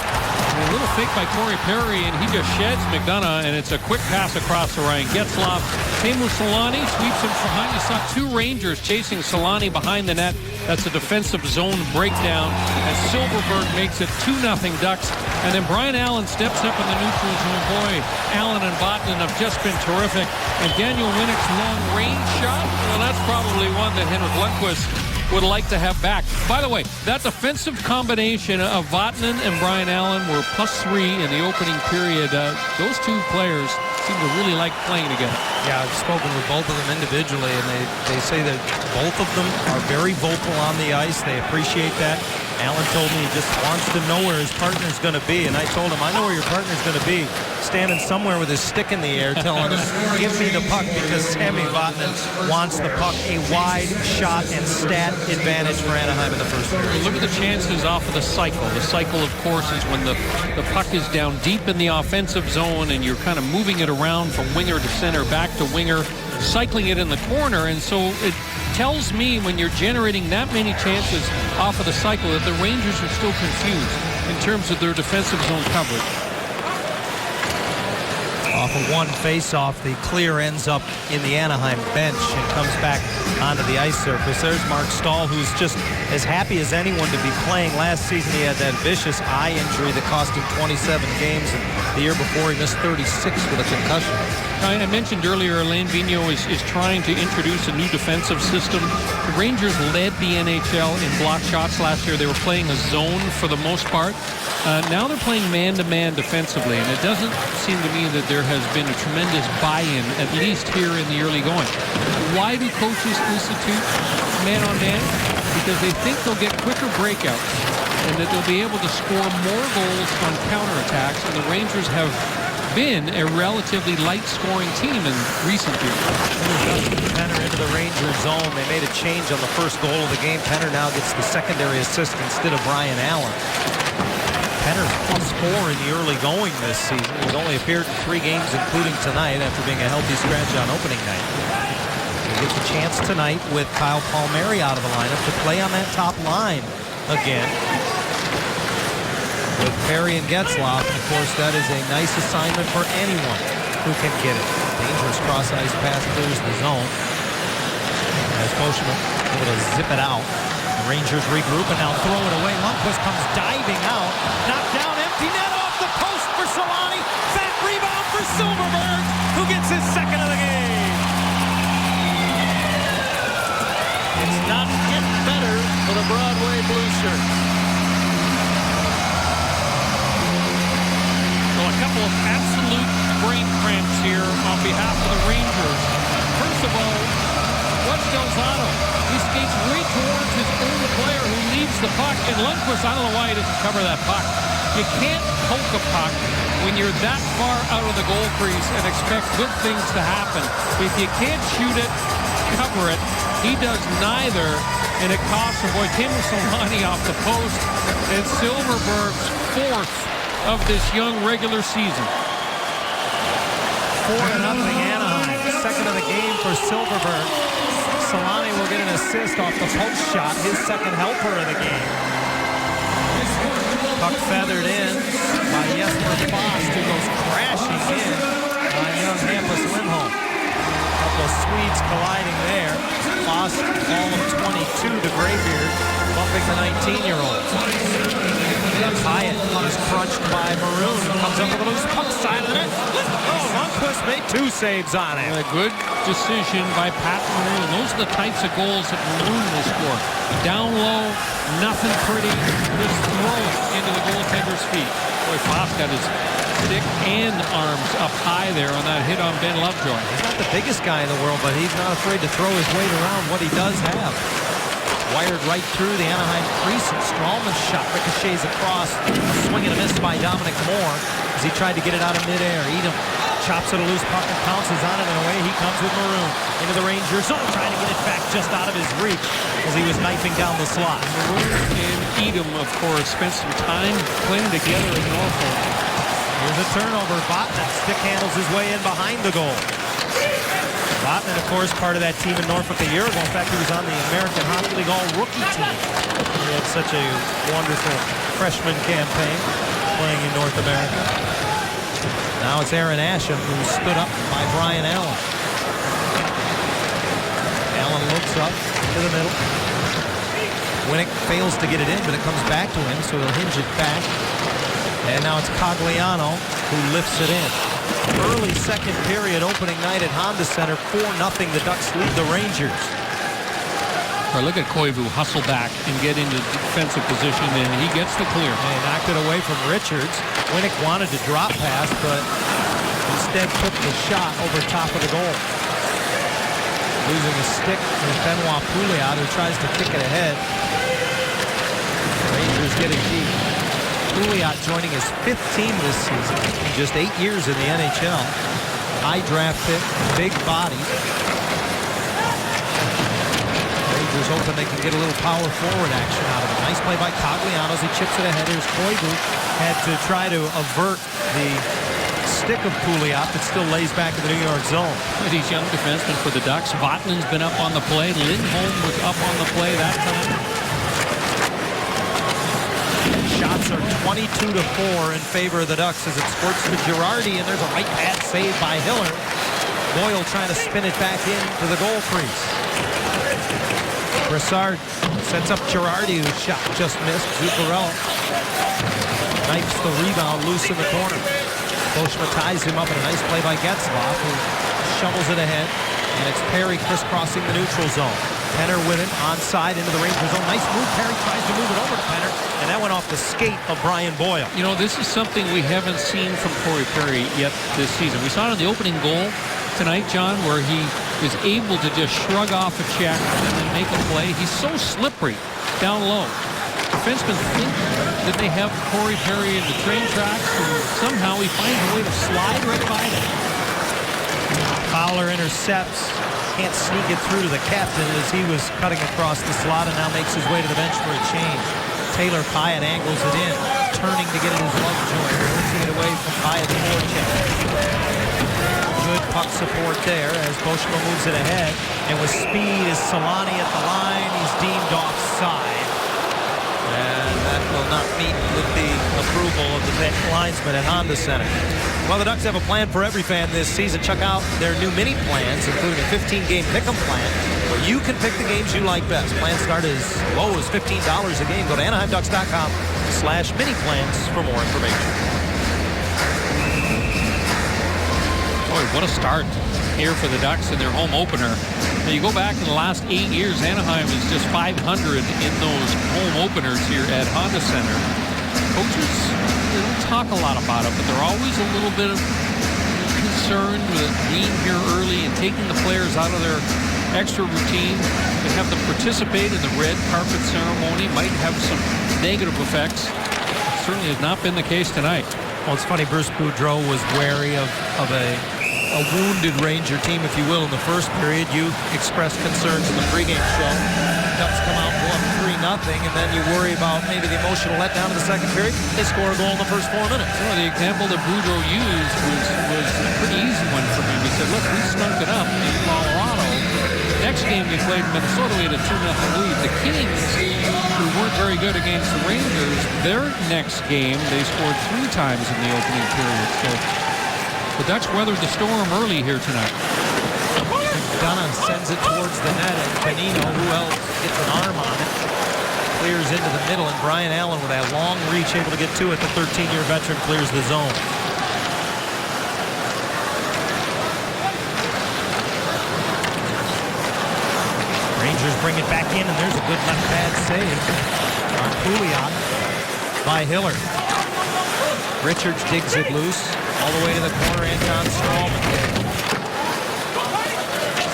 a little fake by Corey Perry, and he just sheds McDonough, and it's a quick pass across to Ryan Getzlaf. Teemu Selanne sweeps him from behind. You saw 2 Rangers chasing Selanne behind the net. That's a defensive zone breakdown, and Silfverberg makes it 2-0 Ducks. And then Brian Allen steps up in the neutral zone. Boy, Allen and Vatanen have just been terrific. And Daniel Winnick's long-range shot, well, that's probably one that Henrik Lundqvist would like to have back. By the way, that defensive combination of Vatanen and Brian Allen were +3 in the opening period. Those two players seem to really like playing together. Yeah, I've spoken with both of them individually, and they say that both of them are very vocal on the ice. They appreciate that. Allen told me he just wants to know where his partner's going to be, and I told him, I know where your partner's going to be, standing somewhere with his stick in the air telling him, give me the puck, because Sami Vatanen wants the puck. A wide shot and stat advantage for Anaheim in the first period. Look at the chances off of the cycle. The cycle, of course, is when the puck is down deep in the offensive zone and you're kind of moving it around from winger to center, back to winger, cycling it in the corner. And so it tells me when you're generating that many chances off of the cycle that the Rangers are still confused in terms of their defensive zone coverage. Off of one face-off, the clear ends up in the Anaheim bench and comes back onto the ice surface. There's Mark Stahl, who's just as happy as anyone to be playing. Last season he had that vicious eye injury that cost him 27 games, and the year before he missed 36 with a concussion. I mentioned earlier, Alain Vigneault is trying to introduce a new defensive system. The Rangers led the NHL in block shots last year. They were playing a zone for the most part. Now they're playing man-to-man defensively, and it doesn't seem to me that there has been a tremendous buy-in, at least here in the early going. Why do coaches institute man-on-man? Because they think they'll get quicker breakouts and that they'll be able to score more goals on counterattacks, and the Rangers have been a relatively light-scoring team in recent years. Justin Penner into the Ranger zone. They made a change on the first goal of the game. Penner now gets the secondary assist instead of Brian Allen. Penner's +4 in the early going this season. He's only appeared in 3 games, including tonight, after being a healthy scratch on opening night. He gets a chance tonight with Kyle Palmieri out of the lineup to play on that top line again. With Perry and Getzlaf, of course, that is a nice assignment for anyone who can get it. Dangerous cross-ice pass clears the zone. As Boschman able to zip it out. The Rangers regroup and now throw it away. Lundqvist comes diving out. Knocked down, empty net off the post for Selanne. Fat rebound for Silfverberg, who gets his second of the game. It's not getting better for the Broadway Blue Shirts. A couple of absolute brain cramps here on behalf of the Rangers. First of all, what's Delzato? He skates right towards his own player who leaves the puck. And Lundqvist, I don't know why he doesn't cover that puck. You can't poke a puck when you're that far out of the goal crease and expect good things to happen. If you can't shoot it, cover it. He does neither, and it costs him. Boy, Teemu Selanne off the post, and Silfverberg's fourth of this young regular season. 4-0 Anaheim. Second of the game for Silfverberg. Selanne will get an assist off the post shot, his second helper of the game. Puck feathered in by Jesper Fast, who goes crashing in by young Hampus Lindholm. A couple of Swedes colliding there. Fast, all of 22 to Graybeard, bumping the 19-year-old. Hyatt is crunched by Maroon, who comes up with a loose puck side of the net. Oh, Lundqvist made 2 saves on it. A good decision by Pat Maroon. Those are the types of goals that Maroon will score. Down low, nothing pretty, just throw it into the goaltender's feet. Boy, Foss got his stick and arms up high there on that hit on Ben Lovejoy. He's not the biggest guy in the world, but he's not afraid to throw his weight around what he does have. Wired right through the Anaheim crease, and Stralman's shot ricochets across. A swing and a miss by Dominic Moore as he tried to get it out of midair. Edom chops it a loose puck and pounces on it, and away he comes with Maroon into the Rangers zone, trying to get it back just out of his reach as he was knifing down the slot. Maroon and Edom, of course, spent some time playing together in Norfolk. Here's a turnover. Vatanen stick handles his way in behind the goal. Vatanen, of course, part of that team in Norfolk a year ago. In fact, he was on the American Hockey League All-Rookie team. He had such a wonderful freshman campaign playing in North America. Now it's Aaron Asham, who stood up by Brian Allen. Allen looks up to the middle. Winnick fails to get it in, but it comes back to him, so he'll hinge it back. And now it's Cogliano who lifts it in. Early second period, opening night at Honda Center, 4-0. The Ducks lead the Rangers. Or look at Koivu hustle back and get into defensive position, and he gets the clear. And he knocked it away from Richards. Winnick wanted to drop pass, but instead took the shot over top of the goal. Losing a stick is Benoit Pouliot, who tries to kick it ahead. Rangers get it deep. Pouliot joining his 5th team this season, in just 8 years in the NHL. High draft pick, big body. Rangers hoping they can get a little power forward action out of it. Nice play by Cogliano as he chips it ahead. Here's Koivu. Had to try to avert the stick of Pouliot that still lays back in the New York zone. These young defensemen for the Ducks. Vatanen's been up on the play. Lindholm was up on the play that time. Shots are 22-4 in favor of the Ducks as it squirts to Girardi, and there's a right pad save by Hiller. Boyle trying to spin it back into the goal crease. Brassard sets up Girardi, whose shot just missed. Zuccarello knifes the rebound loose in the corner. Boschma ties him up in a nice play by Getzlaf, who shovels it ahead, and it's Perry crisscrossing the neutral zone. Penner with it, onside into the Ranger zone. Nice move. Perry tries to move it over to Penner, and that went off the skate of Brian Boyle. You know, this is something we haven't seen from Corey Perry yet this season. We saw it in the opening goal tonight, John, where he is able to just shrug off a check and then make a play. He's so slippery down low. Defensemen think that they have Corey Perry in the train tracks, and somehow he finds a way to slide right by them. Fowler intercepts. Can't sneak it through to the captain as he was cutting across the slot and now makes his way to the bench for a change. Taylor Pyatt angles it in, turning to get it his love joint, lifting it away from Pyatt's forecheck. Good puck support there as Boschma moves it ahead, and with speed is Selanne at the line. He's deemed offside, and that will not meet with the approval of the linesman at Honda Center. Well, the Ducks have a plan for every fan this season. Check out their new mini plans, including a 15-game pick'em plan, where you can pick the games you like best. Plans start as low as $15 a game. Go to AnaheimDucks.com/mini plans for more information. Boy, what a start here for the Ducks in their home opener. Now, you go back in the last 8 years, Anaheim is just .500 in those home openers here at Honda Center. Coaches, they don't talk a lot about it, but they're always a little bit concerned with being here early and taking the players out of their extra routine. They have them participate in the red carpet ceremony. Might have some negative effects. certainly has not been the case tonight. Well, it's funny, Bruce Boudreau was wary of a wounded Ranger team, if you will, in the first period. You expressed concerns in the pregame show. Ducks come out and 3-0, and then you worry about maybe the emotional letdown in the second period. They score a goal in the first 4 minutes. Well, the example that Boudreau used was a pretty easy one for him. He said, look, we snuck it up in Colorado. Next game we played in Minnesota, we had a 2-0 lead. The Kings, who weren't very good against the Rangers, their next game, they scored 3 times in the opening period. So the Ducks weathered the storm early here tonight. Dunham sends it towards the net, and Bonino, who else gets an arm on it, clears into the middle, and Brian Allen with that long reach able to get to it. The 13-year veteran clears the zone. Rangers bring it back in, and there's a good left pad save on Pouliot by Hiller. Richards digs it loose all the way to the corner. Anton Strawman,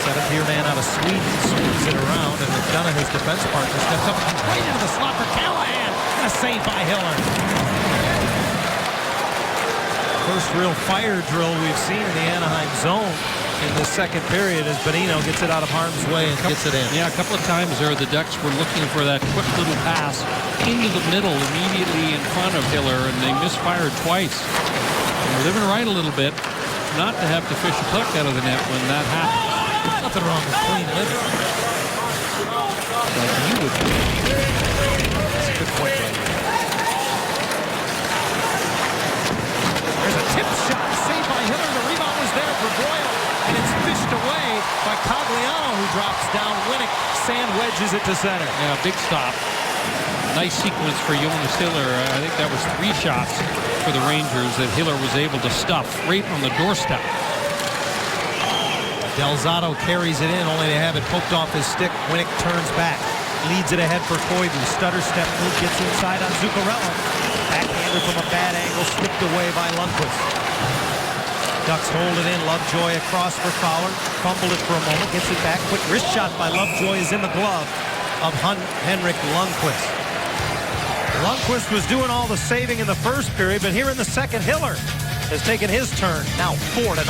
seventh-year man out of Sweden, swings it around, and McDonough's defense partner steps up right into the slot for Callahan. And a save by Hiller. First real fire drill we've seen in the Anaheim zone in the second period as Bonino gets it out of harm's way and gets it in. Yeah, a couple of times there the Ducks were looking for that quick little pass into the middle immediately in front of Hiller, and they misfired twice. They're living right a little bit not to have to fish a puck out of the net when that happens. Nothing wrong with clean living. Like you would do. That's a good point, Dave. There's a tip shot saved by Hiller. The rebound was there for Boyle, and it's fished away by Cogliano, who drops down. Winnick sand wedges it to center. Yeah, big stop. Nice sequence for Jonas Hiller. I think that was 3 shots for the Rangers that Hiller was able to stuff right on the doorstep. Delzato carries it in, only to have it poked off his stick. Winnick turns back, leads it ahead for Koivu. Stutter step move, gets inside on Zuccarello. Backhander from a bad angle, stripped away by Lundqvist. Ducks hold it in. Lovejoy across for Fowler. Fumbled it for a moment, gets it back. Quick wrist shot by Lovejoy is in the glove of Henrik Lundqvist. Lundqvist was doing all the saving in the first period, but here in the second, Hiller has taken his turn. Now 4-0.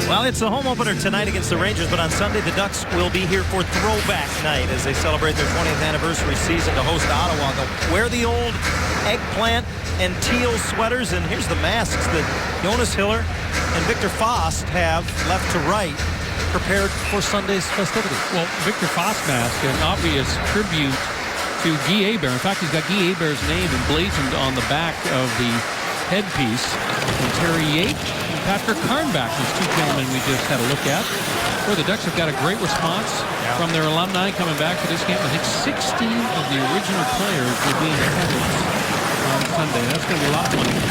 Well, it's the home opener tonight against the Rangers, but on Sunday the Ducks will be here for throwback night as they celebrate their 20th anniversary season to host Ottawa. They'll wear the old eggplant and teal sweaters, and here's the masks that Jonas Hiller and Victor Faust have left to right, prepared for Sunday's festivities. Well, Victor Faust mask, an obvious tribute to Guy Hebert. In fact, he's got Guy Hebert's name emblazoned on the back of the headpiece. And Terry Yates and Patrick Karnbach, these 2 gentlemen we just had a look at. Boy, the Ducks have got a great response from their alumni coming back to this game. I think 16 of the original players will be in attendance on Sunday. That's going to be a lot of money.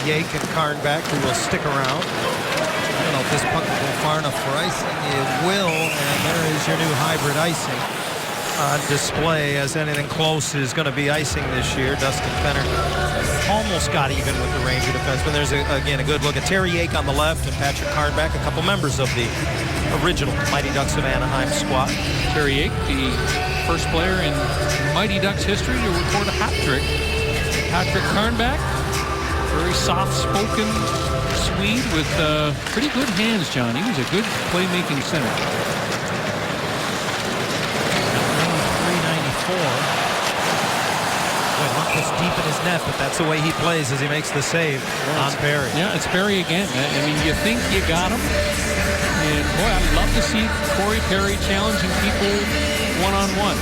Yake and Karnbach, who will stick around. I don't know if this puck will go far enough for icing. It will, and there is your new hybrid icing on display, as anything close is going to be icing this year. Dustin Fenner almost got even with the Ranger defenseman. There's, again, a good look at Terry Yake on the left and Patrick Karnbach, a couple members of the original Mighty Ducks of Anaheim squad. Terry Yake, the first player in Mighty Ducks history to record a hat trick. Patrick Karnbach, very soft-spoken Swede with pretty good hands, John. He was a good playmaking center. 394. Lundqvist deep in his net, but that's the way he plays as he makes the save on Perry. Yeah, it's Perry again. I mean, you think you got him. And, boy, I'd love to see Corey Perry challenging people one-on-one.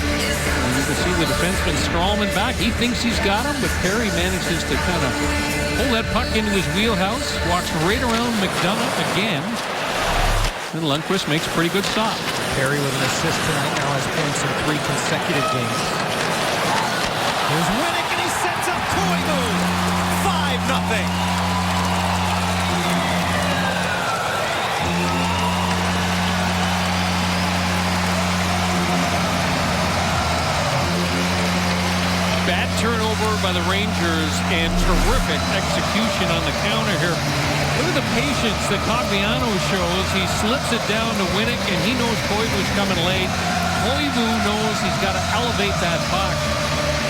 You can see the defenseman Strawman back. He thinks he's got him, but Perry manages to kind of pull that puck into his wheelhouse, walks right around McDonough again, and Lundqvist makes a pretty good stop. Perry with an assist tonight, now has points in 3 consecutive games. Here's Winnick, and he sets up Koivu. 5-0. Bad turnover by the Rangers and terrific execution on the counter here. Look at the patience that Cogliano shows. He slips it down to Winnick, and he knows Koivu's coming late. Koivu knows he's got to elevate that puck.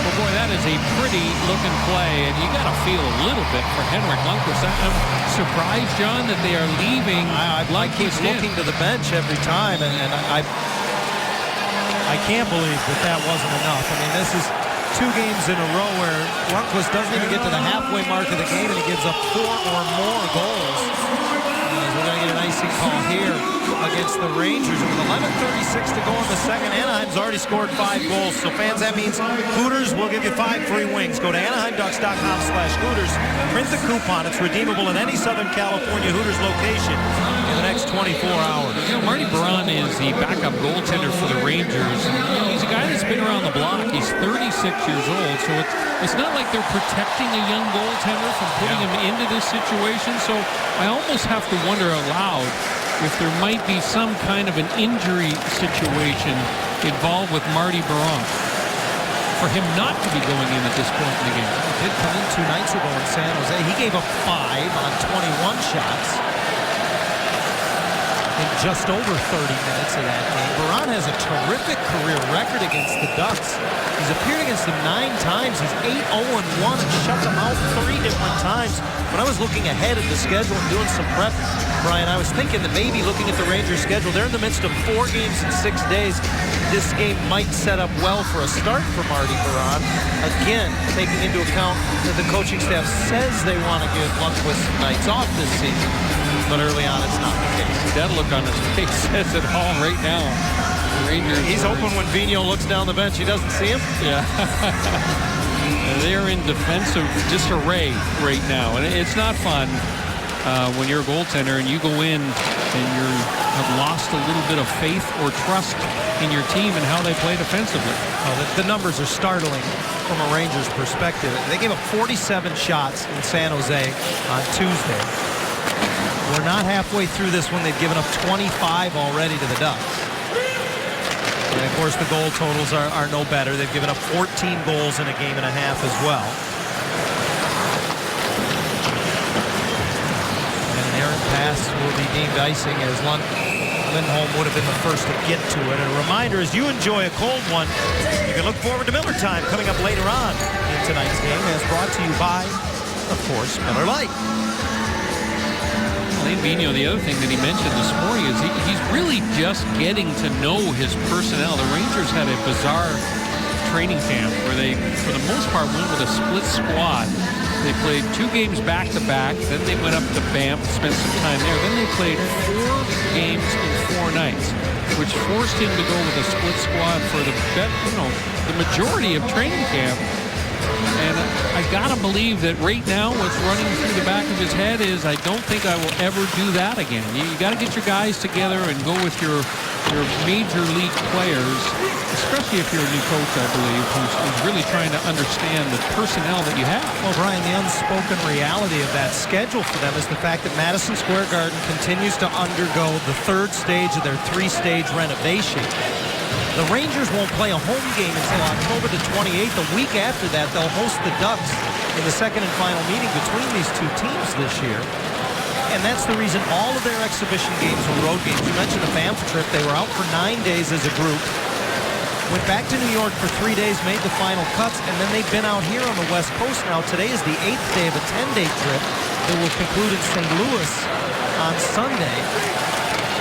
But boy, that is a pretty looking play, and you got to feel a little bit for Henrik Lundqvist. I'm surprised, John, that they are leaving. I keep Lundqvist looking to the bench every time, and I can't believe that wasn't enough. I mean, this is 2 games in a row where Lundqvist doesn't even get to the halfway mark of the game, and he gives up 4 or more goals. We're going to get an icing call here against the Rangers. With 11:36 to go in the second, Anaheim's already scored 5 goals. So fans, that means Hooters will give you 5 free wings. Go to AnaheimDucks.com/Hooters. Print the coupon. It's redeemable in any Southern California Hooters location in the next 24 hours. You know, Marty Baron is the backup goaltender for the Rangers. And, you know, he's a guy that's been around the block. He's 36 years old, so it's not like they're protecting a young goaltender from putting him into this situation. So I almost have to wonder aloud if there might be some kind of an injury situation involved with Marty Baron for him not to be going in at this point in the game. He did come in 2 nights ago in San Jose. He gave up 5 on 21 shots in just over 30 minutes of that game. Baron has a terrific career record against the Ducks. He's appeared against them 9 times. He's 8-0-1 and shut them out 3 different times. When I was looking ahead at the schedule and doing some prep, Brian, I was thinking that maybe looking at the Rangers schedule, they're in the midst of 4 games in 6 days. This game might set up well for a start for Marty Baron. Again, taking into account that the coaching staff says they want to give Lundqvist nights off this season, but early on it's not the case. That look on his face says it all right now. The Rangers. He's hoping when Vigneault looks down the bench, he doesn't see him. Yeah. They're in defensive disarray right now, and it's not fun when you're a goaltender and you go in and you have lost a little bit of faith or trust in your team and how they play defensively. Oh, the numbers are startling from a Rangers perspective. They gave up 47 shots in San Jose on Tuesday. We're not halfway through this when they've given up 25 already to the Ducks. And of course, the goal totals are no better. They've given up 14 goals in a game and a half as well. And an errant pass will be deemed icing, as Lindholm would have been the first to get to it. And a reminder, as you enjoy a cold one, you can look forward to Miller Time coming up later on in tonight's game, as brought to you by, of course, Miller Lite. Alain Vigneault, the other thing that he mentioned this morning is he's really just getting to know his personnel. The Rangers had a bizarre training camp where they, for the most part, went with a split squad. They played 2 games back-to-back. Then they went up to Banff, spent some time there. Then they played 4 games in 4 nights, which forced him to go with a split squad for the majority of training camp. And I gotta believe that right now what's running through the back of his head is, I don't think I will ever do that again. You got to get your guys together and go with your major league players, especially if you're a new coach, I believe, who's really trying to understand the personnel that you have. Well, Brian, the unspoken reality of that schedule for them is the fact that Madison Square Garden continues to undergo the 3rd stage of their 3-stage renovation. The Rangers won't play a home game until October the 28th. A week after that, they'll host the Ducks in the second and final meeting between these 2 teams this year. And that's the reason all of their exhibition games were road games. You mentioned the Banff trip. They were out for 9 days as a group. Went back to New York for 3 days, made the final cuts, and then they've been out here on the West Coast now. Today is the 8th day of a 10-day trip that will conclude in St. Louis on Sunday.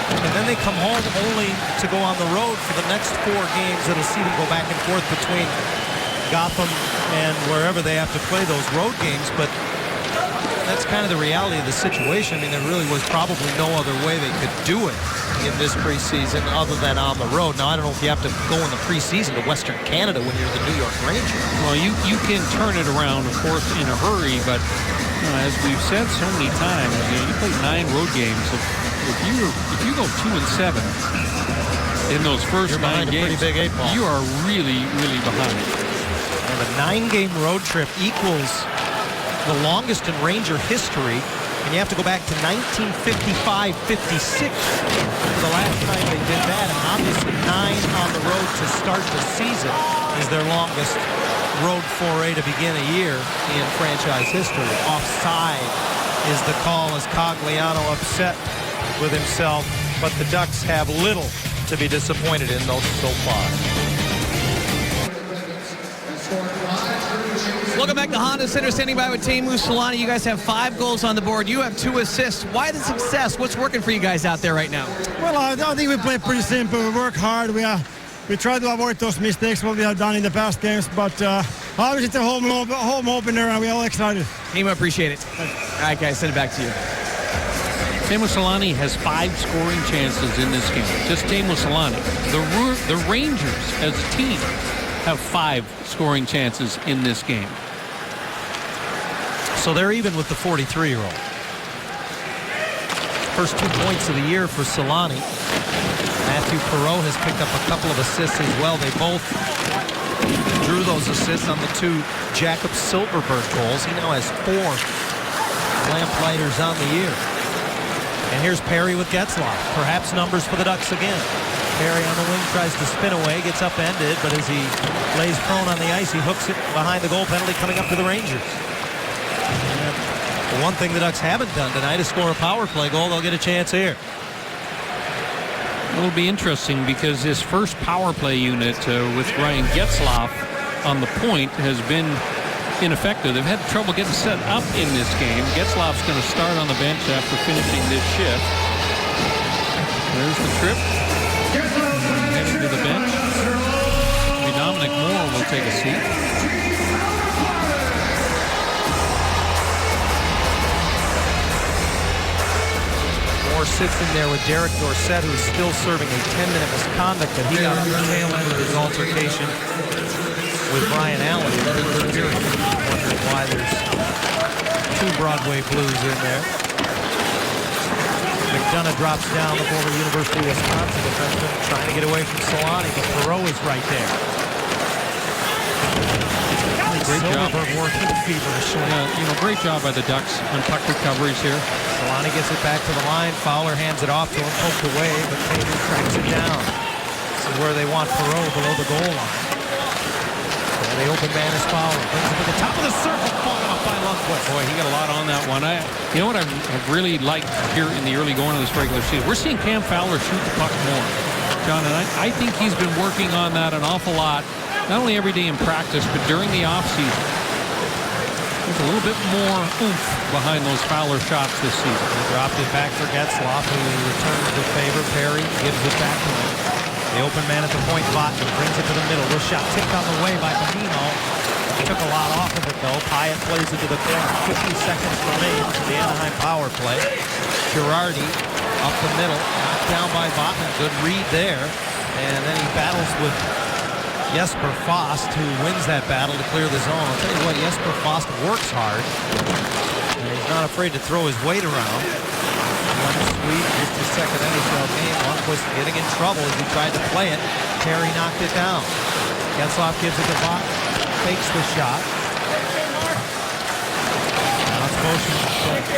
And then they come home only to go on the road for the next 4 games that'll see them go back and forth between Gotham and wherever they have to play those road games. But that's kind of the reality of the situation. I mean, there really was probably no other way they could do it in this preseason other than on the road. Now, I don't know if you have to go in the preseason to Western Canada when you're the New York Rangers. Well, you can turn it around, of course, in a hurry, but as we've said so many times, you play 9 road games. If you go 2-7 in those first 9 games, pretty big 8-ball. You are really, really behind. And a 9-game road trip equals the longest in Ranger history, and you have to go back to 1955-56 the last time they did that. And obviously 9 on the road to start the season is their longest road foray to begin a year in franchise history. Offside is the call as Cogliano upset with himself, but the Ducks have little to be disappointed in those so far. Welcome back to Honda Center, standing by with Teemu Selanne. You guys have 5 goals on the board. You have 2 assists. Why the success? What's working for you guys out there right now? Well, I think we play pretty simple. We work hard. We try to avoid those mistakes what we have done in the past games. But obviously it's a home opener, and we're all excited. Teemu, appreciate it. All right, guys, send it back to you. Teemu Selanne has 5 scoring chances in this game. Just Teemu Selanne. The Rangers as a team have 5 scoring chances in this game. So they're even with the 43-year-old. First 2 points of the year for Selanne. Matthew Perreault has picked up a couple of assists as well. They both drew those assists on the 2 Jakob Silfverberg goals. He now has 4 lamplighters on the year. And here's Perry with Getzlaf. Perhaps numbers for the Ducks again. Perry on the wing tries to spin away, gets upended, but as he lays prone on the ice, he hooks it behind the goal penalty coming up to the Rangers. The one thing the Ducks haven't done tonight is score a power play goal. They'll get a chance here. It'll be interesting because his first power play unit with Ryan Getzlaf on the point has been ineffective. They've had trouble getting set up in this game. Getzlaf's going to start on the bench after finishing this shift. There's the trip. Heading to the bench. Dominic Moore will take a seat. Moore sits in there with Derek Dorsett, who's still serving a 10-minute misconduct that he got on the tail end of his altercation with Brian Allen. Wondering why there's 2 Broadway Blues in there. McDonough drops down, the former University of Wisconsin defenseman, trying to get away from Selanne, but Perreault is right there. Great job. Working feverishly. Great job by the Ducks on puck recoveries here. Selanne gets it back to the line. Fowler hands it off to him, poked away, but Taylor tracks it down. This is where they want Perreault below the goal line. And the open man is Fowler. Brings it to the top of the circle, falling off by Lundqvist. Boy, he got a lot on that one. You know what I've really liked here in the early going of this regular season? We're seeing Cam Fowler shoot the puck more, John, and I think he's been working on that an awful lot. Not only every day in practice, but during the offseason. There's a little bit more oomph behind those Fowler shots this season. He dropped it back for Getzlaf, who returns the favor. Perry gives it back to him. The open man at the point, Vatanen brings it to the middle. This shot tipped on the way by Bonino. He took a lot off of it, though. Pyatt plays it to the corner. 50 seconds remain for the Anaheim power play. Girardi up the middle, knocked down by Vatanen. Good read there. And then he battles with Jesper Fast, who wins that battle to clear the zone. I'll tell you what, Jesper Fast works hard. And he's not afraid to throw his weight around. One sweep, just his second NHL game. Lundqvist getting in trouble as he tried to play it. Perry knocked it down. Getzlaf gives it to Vatanen. Fakes the shot. Now it's motion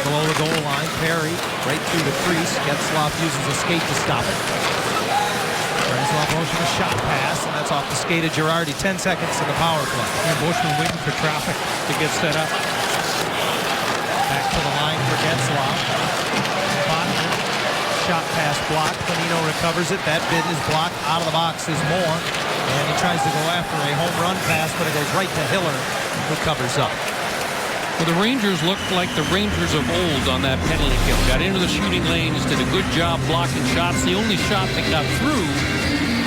below the goal line. Perry right through the crease. Getzlaf uses a skate to stop it. Branislav motion a shot pass, and that's off the skate of Girardi. 10 seconds in the power play. And Bushman waiting for traffic to get set up. Back to the line for Getzlaf. Vatanen, shot pass blocked. Bonino recovers it. That bid is blocked. Out of the box is Moore. And he tries to go after a home run pass, but it goes right to Hiller, who covers up. Well, the Rangers looked like the Rangers of old on that penalty kill. Got into the shooting lanes, did a good job blocking shots. The only shot that got through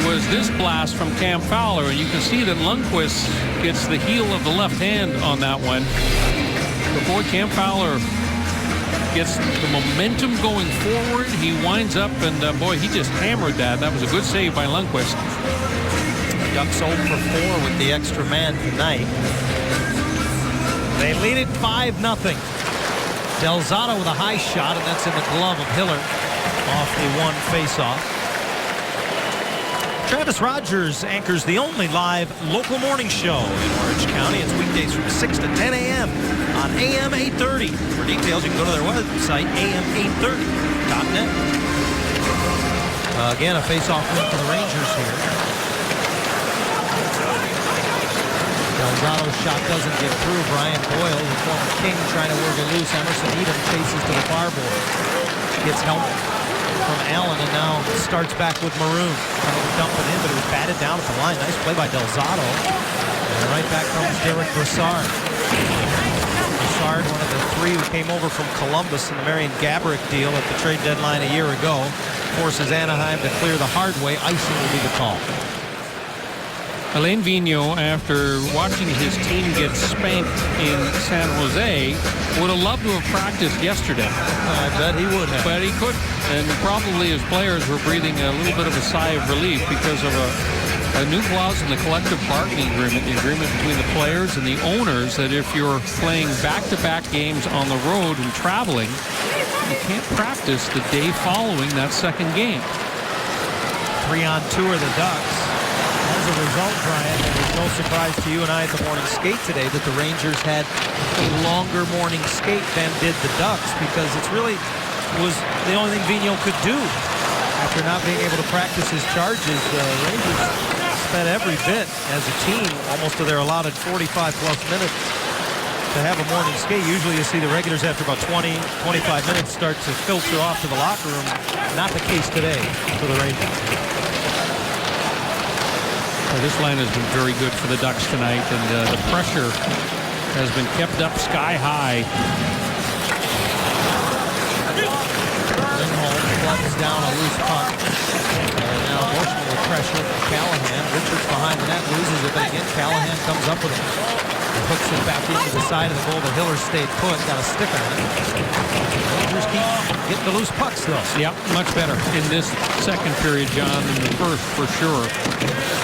was this blast from Cam Fowler, and you can see that Lundqvist gets the heel of the left hand on that one. But boy, Cam Fowler gets the momentum going forward. He winds up, and boy, he just hammered that. That was a good save by Lundqvist. Ducks 0 for 4 with the extra man tonight. They lead it 5-0. Delzato with a high shot, and that's in the glove of Hiller off the one faceoff. Travis Rogers anchors the only live local morning show in Orange County. It's weekdays from 6 to 10 a.m. on AM 830. For details, you can go to their website, am830.net. Again, a faceoff win for the Rangers here. Delzato's shot doesn't get through. Brian Boyle, the former King, trying to work it loose. Emerson Edom chases to the far board. Gets help from Allen, and now starts back with Maroon. Trying to dump it in, but it was batted down at the line. Nice play by Delzato. And right back comes Derek Brassard. Brassard, one of the three who came over from Columbus in the Marian Gaborik deal at the trade deadline a year ago, forces Anaheim to clear the hard way. Icing will be the call. Alain Vigneault, after watching his team get spanked in San Jose, would have loved to have practiced yesterday. I bet he would have. But he couldn't. And probably his players were breathing a little bit of a sigh of relief because of a new clause in the collective bargaining agreement, the agreement between the players and the owners, that if you're playing back-to-back games on the road and traveling, you can't practice the day following that second game. 3-on-2 are the Ducks. As a result, Brian, it was no surprise to you and I at the morning skate today that the Rangers had a longer morning skate than did the Ducks, because it's really was the only thing Vigneault could do. After not being able to practice his charges, the Rangers spent every bit as a team, almost to their allotted 45-plus minutes to have a morning skate. Usually you see the regulars after about 20, 25 minutes start to filter off to the locker room. Not the case today for the Rangers. This line has been very good for the Ducks tonight, and the pressure has been kept up sky high. Lindholm floods down a loose puck. Now Bushman with pressure from Callahan. Richards behind the net, loses it, but again Callahan comes up with it. He hooks it back into the side of the goal, but Hiller stayed put, got a stick on it. Rangers keep getting the loose pucks though. Yep, much better in this second period, John, than the first for sure.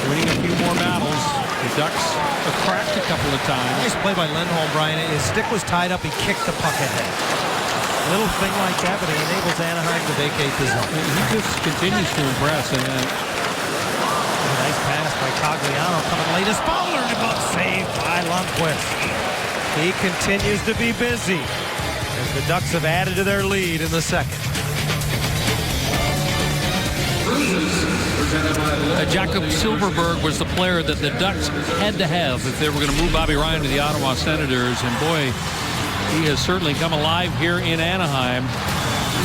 Winning a few more battles. The Ducks have cracked a couple of times. Nice play by Lindholm, Brian. His stick was tied up, he kicked the puck ahead. A little thing like that, but it enables Anaheim to vacate the zone. He just continues to impress. And nice pass by Cogliano coming late. As Fowler, but saved by Lundqvist. He continues to be busy as the Ducks have added to their lead in the second. Jakob Silfverberg was the player that the Ducks had to have if they were going to move Bobby Ryan to the Ottawa Senators. And boy, he has certainly come alive here in Anaheim.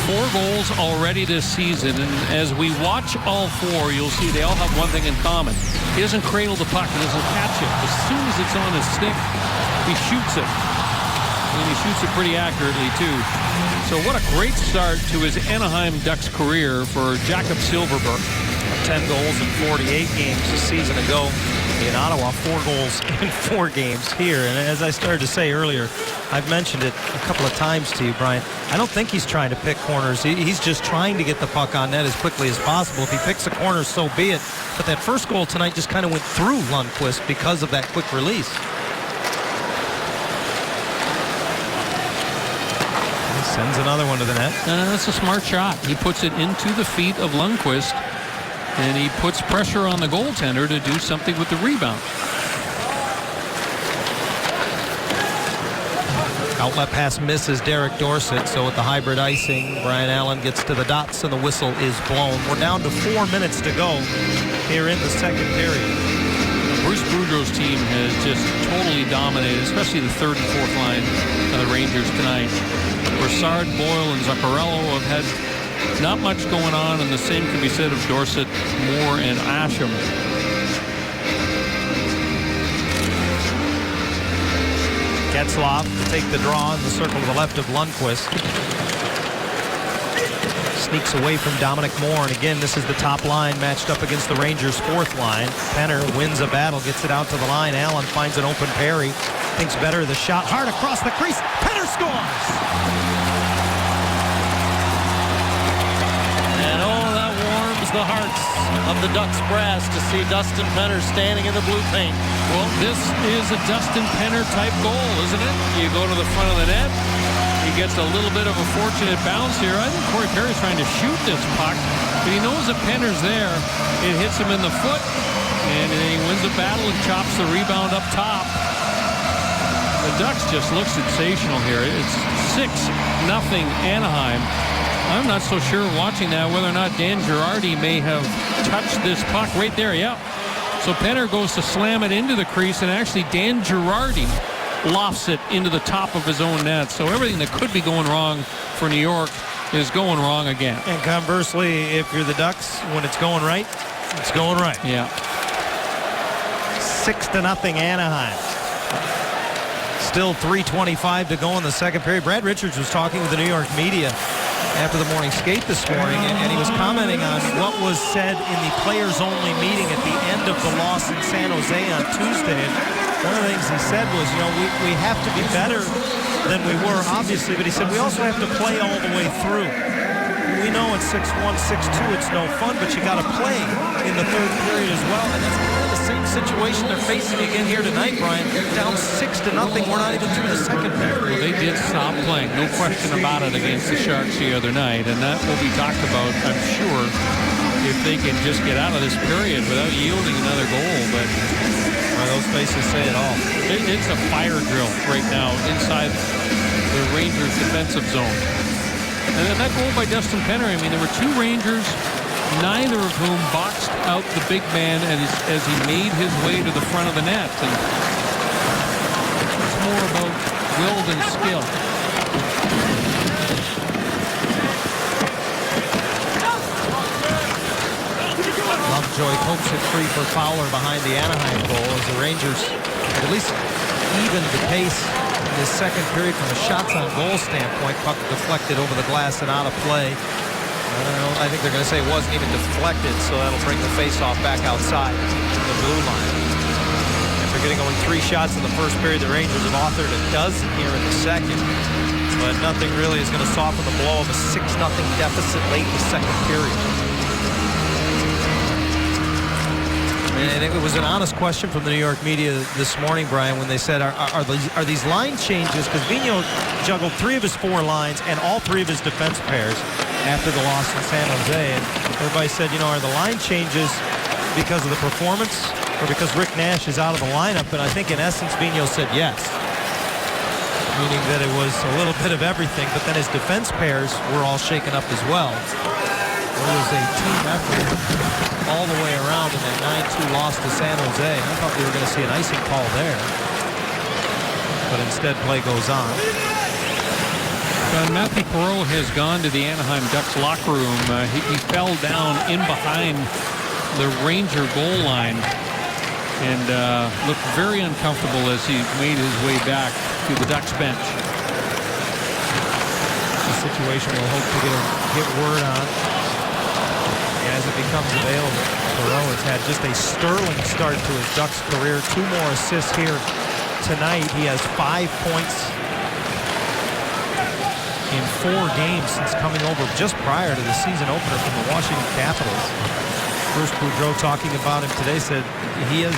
4 goals already this season, and as we watch all 4, you'll see they all have one thing in common. He doesn't cradle the puck, he doesn't catch it. As soon as it's on his stick, he shoots it. And he shoots it pretty accurately, too. So what a great start to his Anaheim Ducks career for Jakob Silfverberg. 10 goals in 48 games a season ago in Ottawa, 4 goals in 4 games here. And as I started to say earlier, I've mentioned it a couple of times to you, Brian. I don't think he's trying to pick corners. He's just trying to get the puck on net as quickly as possible. If he picks a corner, so be it. But that first goal tonight just kind of went through Lundqvist because of that quick release. He sends another one to the net. That's a smart shot. He puts it into the feet of Lundqvist, and he puts pressure on the goaltender to do something with the rebound. Outlet pass misses Derek Dorsett, so with the hybrid icing, Brian Allen gets to the dots and the whistle is blown. We're down to 4 minutes to go here in the second period. Bruce Boudreau's team has just totally dominated, especially the third and fourth line of the Rangers tonight. Brassard, Boyle, and Zuccarello have had not much going on, and the same can be said of Dorsett, Moore, and Asham. Getzlaf to take the draw in the circle to the left of Lundqvist. Sneaks away from Dominic Moore, and again, this is the top line matched up against the Rangers' fourth line. Penner wins a battle, gets it out to the line. Allen finds an open Perry, thinks better of the shot, hard across the crease. Penner scores! And oh, that warms the hearts of the Ducks brass to see Dustin Penner standing in the blue paint. Well, this is a Dustin Penner type goal, isn't it? You go to the front of the net. He gets a little bit of a fortunate bounce here. I think Corey Perry's trying to shoot this puck, but he knows that Penner's there. It hits him in the foot, and then he wins the battle and chops the rebound up top. The Ducks just look sensational here. It's 6-0 Anaheim. I'm not so sure watching that whether or not Dan Girardi may have touched this puck right there. Yeah. So Penner goes to slam it into the crease, and actually Dan Girardi lofts it into the top of his own net. So everything that could be going wrong for New York is going wrong again. And conversely, if you're the Ducks, when it's going right, it's going right. Yeah. 6-0 Anaheim. Still 3:25 to go in the second period. Brad Richards was talking with the New York media after the morning skate this morning, and he was commenting on what was said in the players-only meeting at the end of the loss in San Jose on Tuesday. And one of the things he said was, we have to be better than we were, obviously, but he said we also have to play all the way through. We know it's 6-1, 6-2, it's no fun, but you got to play in the third period as well, and that's kind of the same situation they're facing again here tonight, Brian. Down 6-0, we're not even through the second period. Well, they did stop playing, no question about it, against the Sharks the other night, and that will be talked about, I'm sure, if they can just get out of this period without yielding another goal. But those faces say it all. It's a fire drill right now inside the Rangers defensive zone. And then that goal by Dustin Penner, I mean, there were two Rangers, neither of whom boxed out the big man as he made his way to the front of the net. And it's more about will than skill. Lovejoy pokes it free for Fowler behind the Anaheim goal as the Rangers at least evened the pace in this second period from a shots on goal standpoint. Puck deflected over the glass and out of play. I think they're going to say it wasn't even deflected, so that'll bring the faceoff back outside the blue line. After getting only 3 shots in the first period, the Rangers have authored a dozen here in the second. But nothing really is going to soften the blow of a 6-0 deficit late in the second period. And it was an honest question from the New York media this morning, Brian, when they said, are these line changes? Because Vigneault juggled 3 of his 4 lines and all 3 of his defense pairs after the loss in San Jose. And everybody said, are the line changes because of the performance or because Rick Nash is out of the lineup? And I think in essence, Vigneault said yes, meaning that it was a little bit of everything. But then his defense pairs were all shaken up as well. It was a team effort all the way around in that 9-2 loss to San Jose. I thought we were going to see an icing call there. But instead, play goes on. Matthew Perreault has gone to the Anaheim Ducks locker room. He fell down in behind the Ranger goal line and looked very uncomfortable as he made his way back to the Ducks bench. A situation we'll hope to get word on as it becomes available. Perreault has had just a sterling start to his Ducks career. 2 more assists here tonight. He has 5 points in 4 games since coming over just prior to the season opener from the Washington Capitals. Bruce Boudreau talking about him today said he has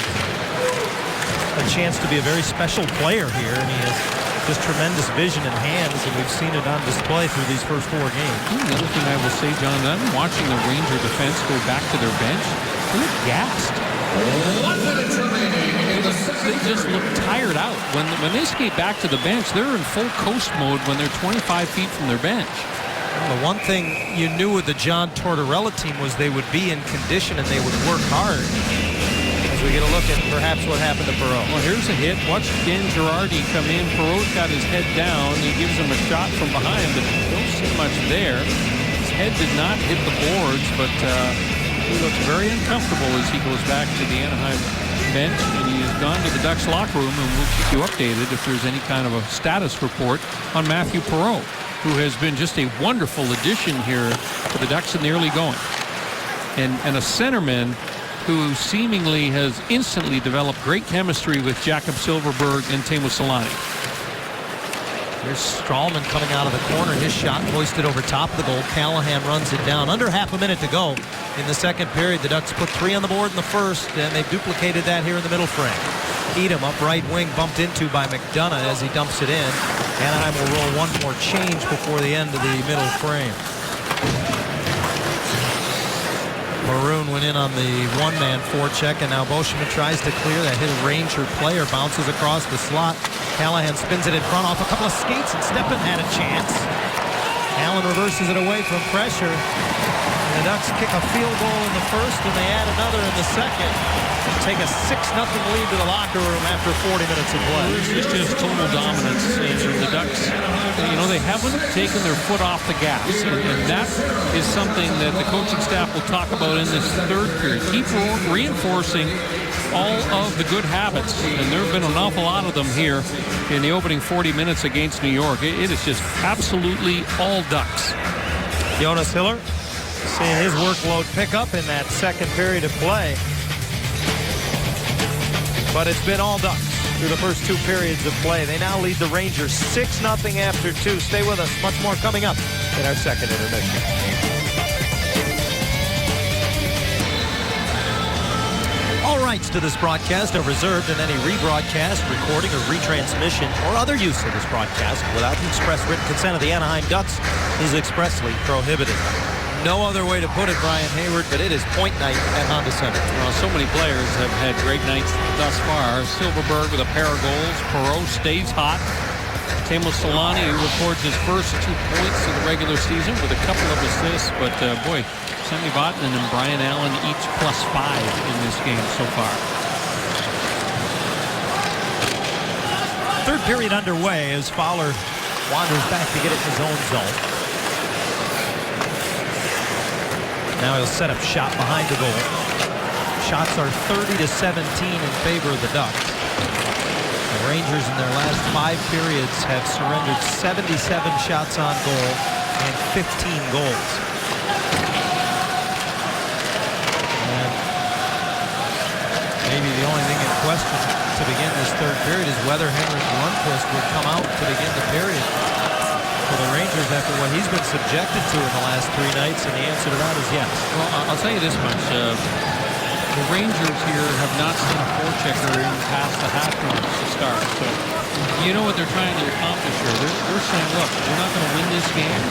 a chance to be a very special player here, and he has just tremendous vision and hands, and we've seen it on display through these first 4 games. The other thing I will say, John, I'm watching the Ranger defense go back to their bench. They look gassed. 1 minute remaining in the second. They just look tired out. When they skate back to the bench, they're in full coast mode when they're 25 feet from their bench. Well, the one thing you knew with the John Tortorella team was they would be in condition and they would work hard. As we get a look at perhaps what happened to Perreault. Well, here's a hit. Watch Dan Girardi come in. Perreault's got his head down. He gives him a shot from behind, but don't see much there. His head did not hit the boards, but he looks very uncomfortable as he goes back to the Anaheim bench, and he has gone to the Ducks locker room, and we'll keep you updated if there's any kind of a status report on Matthew Perreault, who has been just a wonderful addition here for the Ducks in the early going. And a centerman who seemingly has instantly developed great chemistry with Jakob Silfverberg and Teemu Selanne. Here's Strawman coming out of the corner. His shot hoisted over top of the goal. Callahan runs it down. Under half a minute to go in the second period. The Ducks put 3 on the board in the first, and they've duplicated that here in the middle frame. Edom up right wing, bumped into by McDonough as he dumps it in. Anaheim will roll 1 more change before the end of the middle frame. Maroon went in on the 1-man forecheck, and now Beauchemin tries to clear that. His Ranger player bounces across the slot. Callahan spins it in front off a couple of skates, and Stepan had a chance. Allen reverses it away from pressure. The Ducks kick a field goal in the first, and they add another in the second. Take a 6-0 lead to the locker room after 40 minutes of play. It's just total dominance. And the Ducks, they haven't taken their foot off the gas. And that is something that the coaching staff will talk about in this third period. Keep reinforcing all of the good habits. And there have been an awful lot of them here in the opening 40 minutes against New York. It is just absolutely all Ducks. Jonas Hiller seeing his workload pick up in that second period of play. But it's been all Ducks through the first 2 periods of play. They now lead the Rangers 6-0 after 2. Stay with us. Much more coming up in our second intermission. All rights to this broadcast are reserved, and any rebroadcast, recording, or retransmission or other use of this broadcast without the express written consent of the Anaheim Ducks is expressly prohibited. No other way to put it, Brian Hayward, but it is point night at Honda Center. Well, so many players have had great nights thus far. Silverberg with a pair of goals. Perreault stays hot. Teemu Selanne, who records his first 2 points of the regular season with a couple of assists. But, boy, Sami Vatanen and Brian Allen each +5 in this game so far. Third period underway as Fowler wanders back to get it in his own zone. Now he'll set up shot behind the goal. Shots are 30-17 in favor of the Ducks. The Rangers in their last 5 periods have surrendered 77 shots on goal and 15 goals. And maybe the only thing in question to begin this third period is whether Henrik Lundqvist would come out to begin the period for the Rangers after what he's been subjected to in the last 3 nights, and the answer to that is yes. Well, I'll tell you this much. The Rangers here have not seen a forechecker in past the half mark to start. So you know what they're trying to accomplish here. They're saying, look, we're not going to win this game,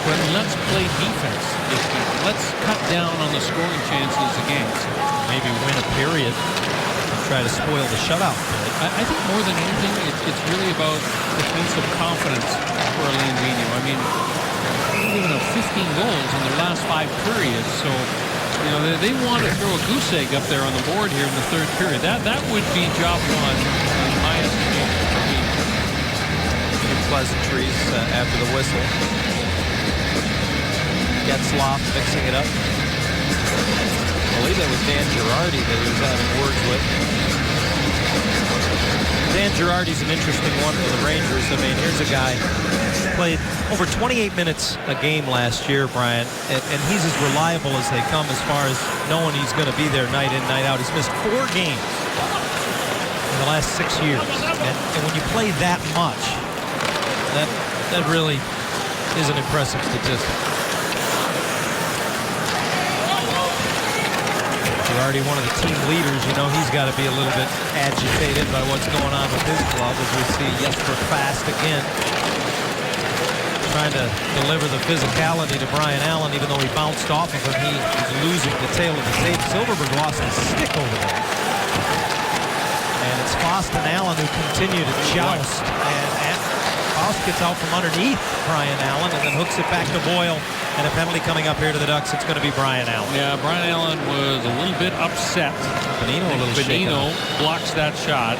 but let's play defense this game. Let's cut down on the scoring chances against. Maybe win a period and try to spoil the shutout. I think more than anything, it's really about defensive confidence for Alain Vigneault. I mean, they've given up 15 goals in their last 5 periods, so they want to throw a goose egg up there on the board here in the third period. That would be job one, in my estimation, for me. Pleasantries after the whistle. Getzlaf mixing it up. I believe that was Dan Girardi that he was having words with. Dan Girardi's an interesting one for the Rangers. I mean, here's a guy who played over 28 minutes a game last year, Brian, and he's as reliable as they come as far as knowing he's going to be there night in, night out. He's missed 4 games in the last 6 years. And when you play that much, that really is an impressive statistic. Girardi, one of the team leaders, he's got to be a little bit agitated by what's going on with his club as we see Jesper Fast again trying to deliver the physicality to Brian Allen. Even though he bounced off of him, he was losing the tail of the tape. Silverberg lost his stick over there. And it's Fast and Allen who continue to joust. And Fast gets out from underneath Brian Allen and then hooks it back to Boyle. And a penalty coming up here to the Ducks. It's going to be Brian Allen. Yeah, Brian Allen was a little bit upset. Bonino blocks that shot.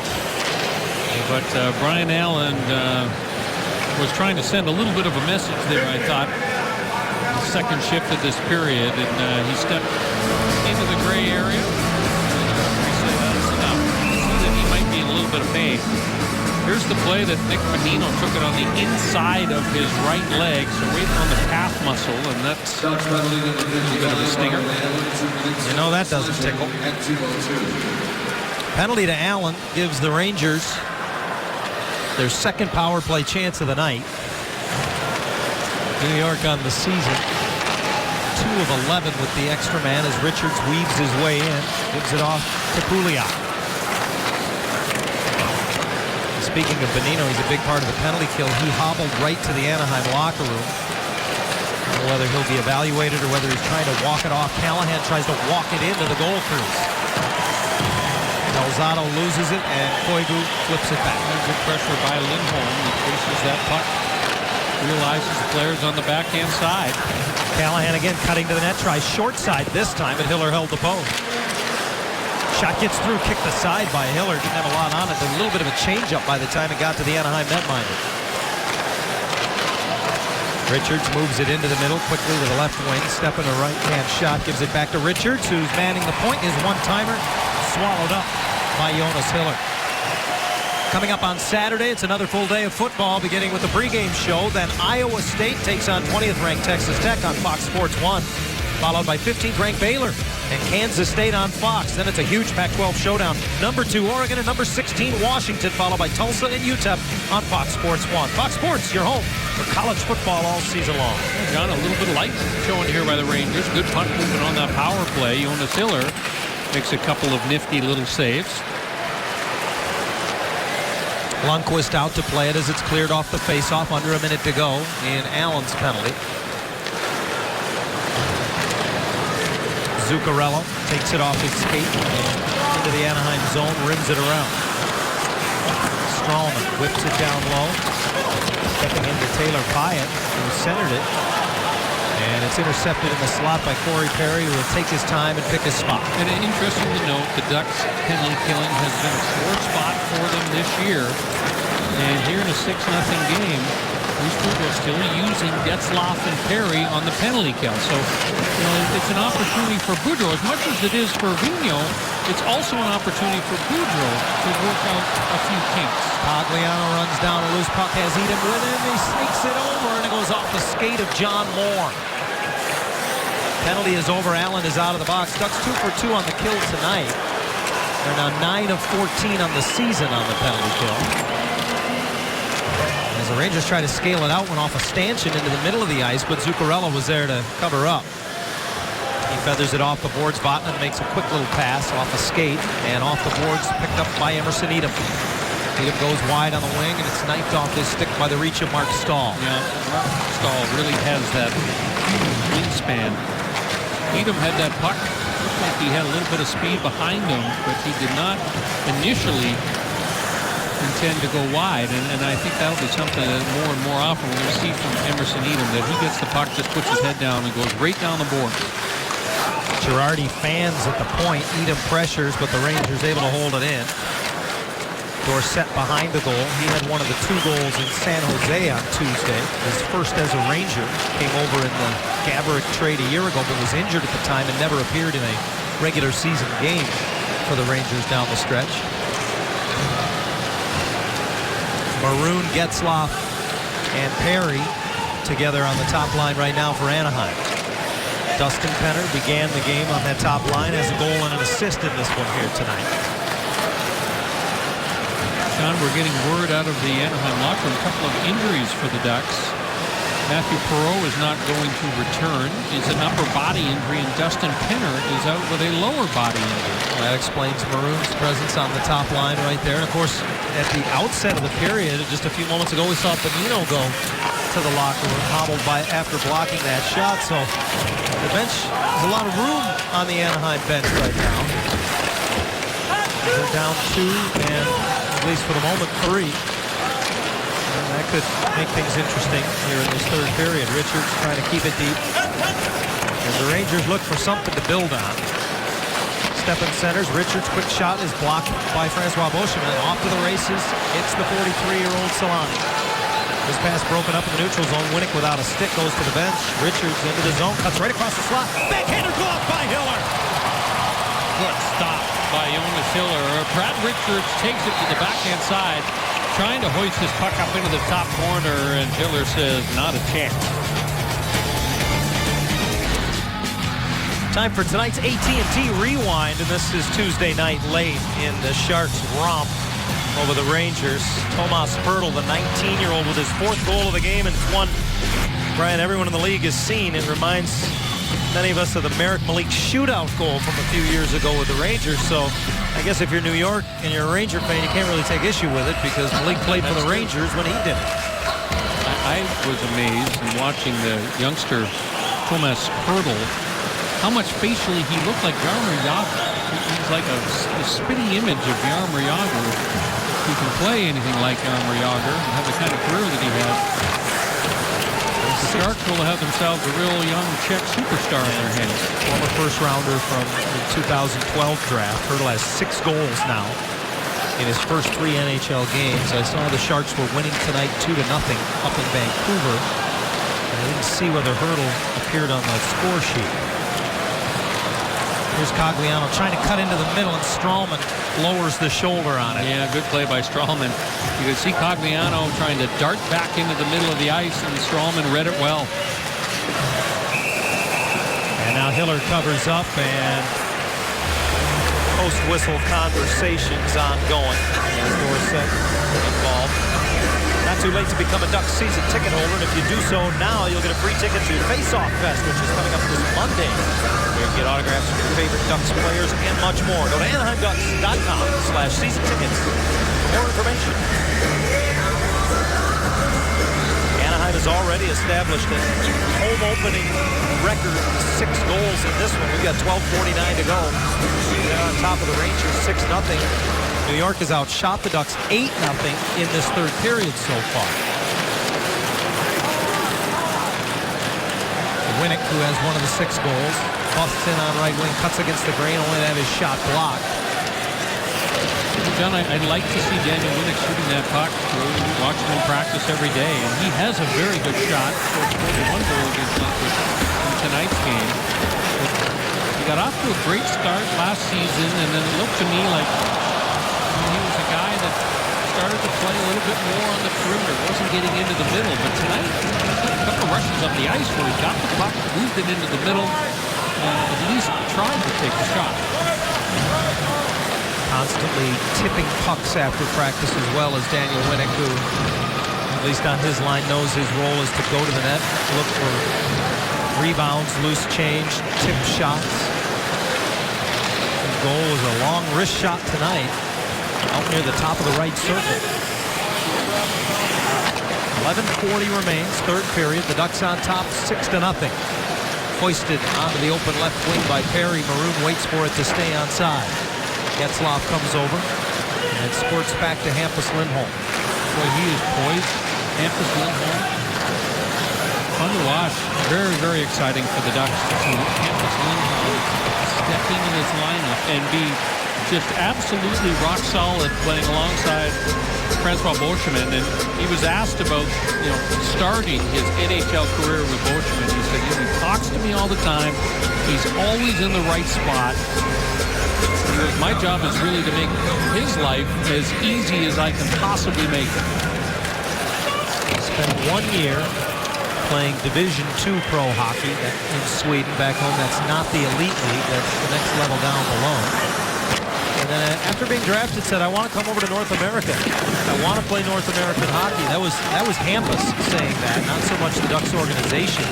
But Brian Allen was trying to send a little bit of a message there, I thought. The second shift of this period. And he stepped into the gray area. He said, that's enough. See that he might be in a little bit of pain. Here's the play that Nick Bonino took it on the inside of his right leg, so right on the calf muscle, and that's a bit of a stinger. That doesn't tickle. Penalty to Allen gives the Rangers their second power play chance of the night. New York on the season, 2 of 11 with the extra man as Richards weaves his way in, gives it off to Pouliot. Speaking of Bonino, he's a big part of the penalty kill. He hobbled right to the Anaheim locker room. Whether he'll be evaluated or whether he's trying to walk it off. Callahan tries to walk it into the goal crease. Elzado loses it, and Koivu flips it back. Good pressure by Lindholm. He chases that puck. Realizes the player's on the backhand side. Callahan again cutting to the net, tries short side this time, but Hiller held the post. Shot gets through, kicked aside by Hiller. Didn't have a lot on it. A little bit of a changeup by the time it got to the Anaheim netminder. Richards moves it into the middle quickly to the left wing. Step in a right-hand shot, gives it back to Richards, who's manning the point. His one-timer swallowed up by Jonas Hiller. Coming up on Saturday, it's another full day of football, beginning with the pregame show. Then Iowa State takes on 20th-ranked Texas Tech on Fox Sports 1, followed by 15th-ranked Baylor and Kansas State on Fox. Then it's a huge Pac-12 showdown. Number 2 Oregon and number 16 Washington, followed by Tulsa and UTEP on Fox Sports 1. Fox Sports, your home for college football all season long. John, a little bit of light showing here by the Rangers. Good punt movement on that power play. Jonas Hiller makes a couple of nifty little saves. Lundqvist out to play it as it's cleared off the faceoff. Under a minute to go in Allen's penalty. Zuccarello takes it off his skate into the Anaheim zone, rims it around. Strawman whips it down low. Stepping into Taylor Pyatt, who centered it. And it's intercepted in the slot by Corey Perry, who will take his time and pick his spot. And interesting to note, the Ducks penalty killing has been a sore spot for them this year. And here in a 6-0 game, Bruce Boudreau still using Getzlaf and Perry on the penalty kill. So, you know, it's an opportunity for Boudreau. As much as it is for Vigneault, it's also an opportunity for Boudreau to work out a few kinks. Pagliano runs down a loose puck, has Edom with him. He sneaks it over, and it goes off the skate of John Moore. Penalty is over. Allen is out of the box. Ducks 2 for 2 on the kill tonight. They're now 9 of 14 on the season on the penalty kill. As the Rangers try to scale it out, went off a stanchion into the middle of the ice, but Zuccarello was there to cover up. He feathers it off the boards. Vatanen makes a quick little pass off a skate, and off the boards, picked up by Emerson Edom. Edom goes wide on the wing, and it's knifed off his stick by the reach of Mark Stahl. Yeah, Mark Stahl really has that wingspan. Edom had that puck. Looked like he had a little bit of speed behind him, but he did not initially intend to go wide, and I think that'll be something that more and more often we're going to see from Emerson Edom, that he gets the puck, just puts his head down and goes right down the board. Girardi fans at the point. Edom pressures, but the Rangers able to hold it in. Dorsett behind the goal. He had one of the 2 goals in San Jose on Tuesday. His first as a Ranger. Came over in the Gaborik trade a year ago, but was injured at the time and never appeared in a regular season game for the Rangers down the stretch. Maroon, Getzlaf, and Perry together on the top line right now for Anaheim. Dustin Penner began the game on that top line, has a goal and an assist in this one here tonight. John, we're getting word out of the Anaheim locker room, a couple of injuries for the Ducks. Matthew Perreault is not going to return. It's an upper body injury, and Dustin Penner is out with a lower body injury. That explains Maroon's presence on the top line right there. And of course, at the outset of the period, just a few moments ago, we saw Bonino go to the locker room, hobbled by after blocking that shot. So the bench, there's a lot of room on the Anaheim bench right now. They're down 2, and at least for the moment, 3. And that could make things interesting here in this third period. Richards trying to keep it deep. As the Rangers look for something to build on. Steppen centers. Richards' quick shot is blocked by Francois Beauchemin. Off to the races. It's the 43-year-old Solani. This pass broken up in the neutral zone. Winnick without a stick goes to the bench. Richards into the zone. Cuts right across the slot. Backhander glove by Hiller. Good stop by Jonas Hiller. Brad Richards takes it to the backhand side, trying to hoist his puck up into the top corner, and Hiller says, not a chance. Time for tonight's AT&T Rewind, and this is Tuesday night late in the Sharks' romp over the Rangers. Tomas Hertl, the 19-year-old, with his 4th goal of the game, and it's one, Brian, everyone in the league has seen. It reminds many of us of the Merrick Malik shootout goal from a few years ago with the Rangers. So I guess if you're New York and you're a Ranger fan, you can't really take issue with it because Malik played for the Rangers when he did it. I was amazed in watching the youngster Tomas Hertl, how much facially he looked like Jaromir Jagr. He's like a spitty image of Jaromir Jagr. He can play anything like Jaromir Jagr and have the kind of career that he had. He's The Sharks will have themselves a real young Czech superstar in their hands. Former first rounder from the 2012 draft. Hurdle has 6 goals now in his first 3 NHL games. I saw the Sharks were winning tonight 2-0 up in Vancouver. I didn't see whether Hurdle appeared on the score sheet. Here's Cogliano trying to cut into the middle, and Stralman lowers the shoulder on it. Yeah, good play by Stralman. You can see Cogliano trying to dart back into the middle of the ice, and Stralman read it well. And now Hiller covers up, and post-whistle conversations ongoing. And Dorsett involved. Not too late to become a Ducks season ticket holder, and if you do so now, you'll get a free ticket to Face-Off Fest, which is coming up this Monday. You can get autographs from your favorite Ducks players and much more. Go to AnaheimDucks.com/season tickets for more information. Anaheim has already established a home opening record, 6 goals in this one. We've got 12:49 to go. They're on top of the Rangers, 6-0. New York has outshot the Ducks 8-0 in this third period so far. Winnick, who has one of the 6 goals, busts in on right wing, cuts against the grain, only to have his shot blocked. John, I'd like to see Daniel Winnick shooting that puck. We're watching him practice every day, and he has a very good shot. Scored 1 goal against Lundqvist in tonight's game. He got off to a great start last season, and then it looked to me like he was a guy that started to play a little bit more on the perimeter, wasn't getting into the middle. But tonight, a couple of rushes up the ice where he got the puck, moved it into the middle, and at least tried to take a shot. Constantly tipping pucks after practice as well as Daniel Winnick, who, at least on his line, knows his role is to go to the net, look for rebounds, loose change, tip shots. His goal was a long wrist shot tonight, out near the top of the right circle. 11:40 remains, third period. The Ducks on top, 6-0. Hoisted onto the open left wing by Perry. Maroon waits for it to stay onside. Getzlaf comes over and squirts back to Hampus Lindholm. Boy, he is poised. Hampus Lindholm. Fun to watch. Very, very exciting for the Ducks to see Hampus Lindholm step into this lineup and be just absolutely rock solid playing alongside Francois Beauchemin. And he was asked about, starting his NHL career with Beauchemin. He said, he talks to me all the time. He's always in the right spot. My job is really to make his life as easy as I can possibly make it. He spent 1 year playing Division II pro hockey in Sweden. Back home, that's not the elite league. That's the next level down below. And then after being drafted, said, I want to come over to North America. I want to play North American hockey. That was Hampus saying that, not so much the Ducks organization.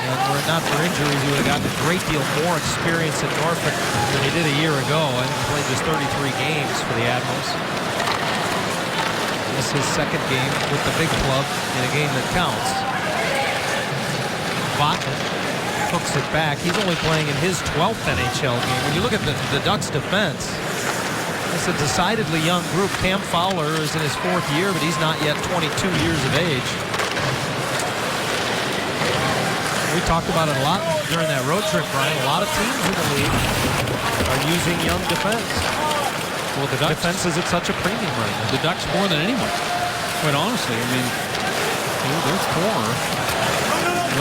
And were it not for injuries, he would have gotten a great deal more experience in Norfolk than he did a year ago. I think he played just 33 games for the Admirals. This is his second game with the big club in a game that counts. Vatanen hooks it back. He's only playing in his 12th NHL game. When you look at the Ducks defense, it's a decidedly young group. Cam Fowler is in his 4th year, but he's not yet 22 years of age. We talked about it a lot during that road trip, Brian. A lot of teams in the league are using young defense. Well, the Ducks, defense is at such a premium right now. The Ducks more than anyone. Quite honestly, I mean, their core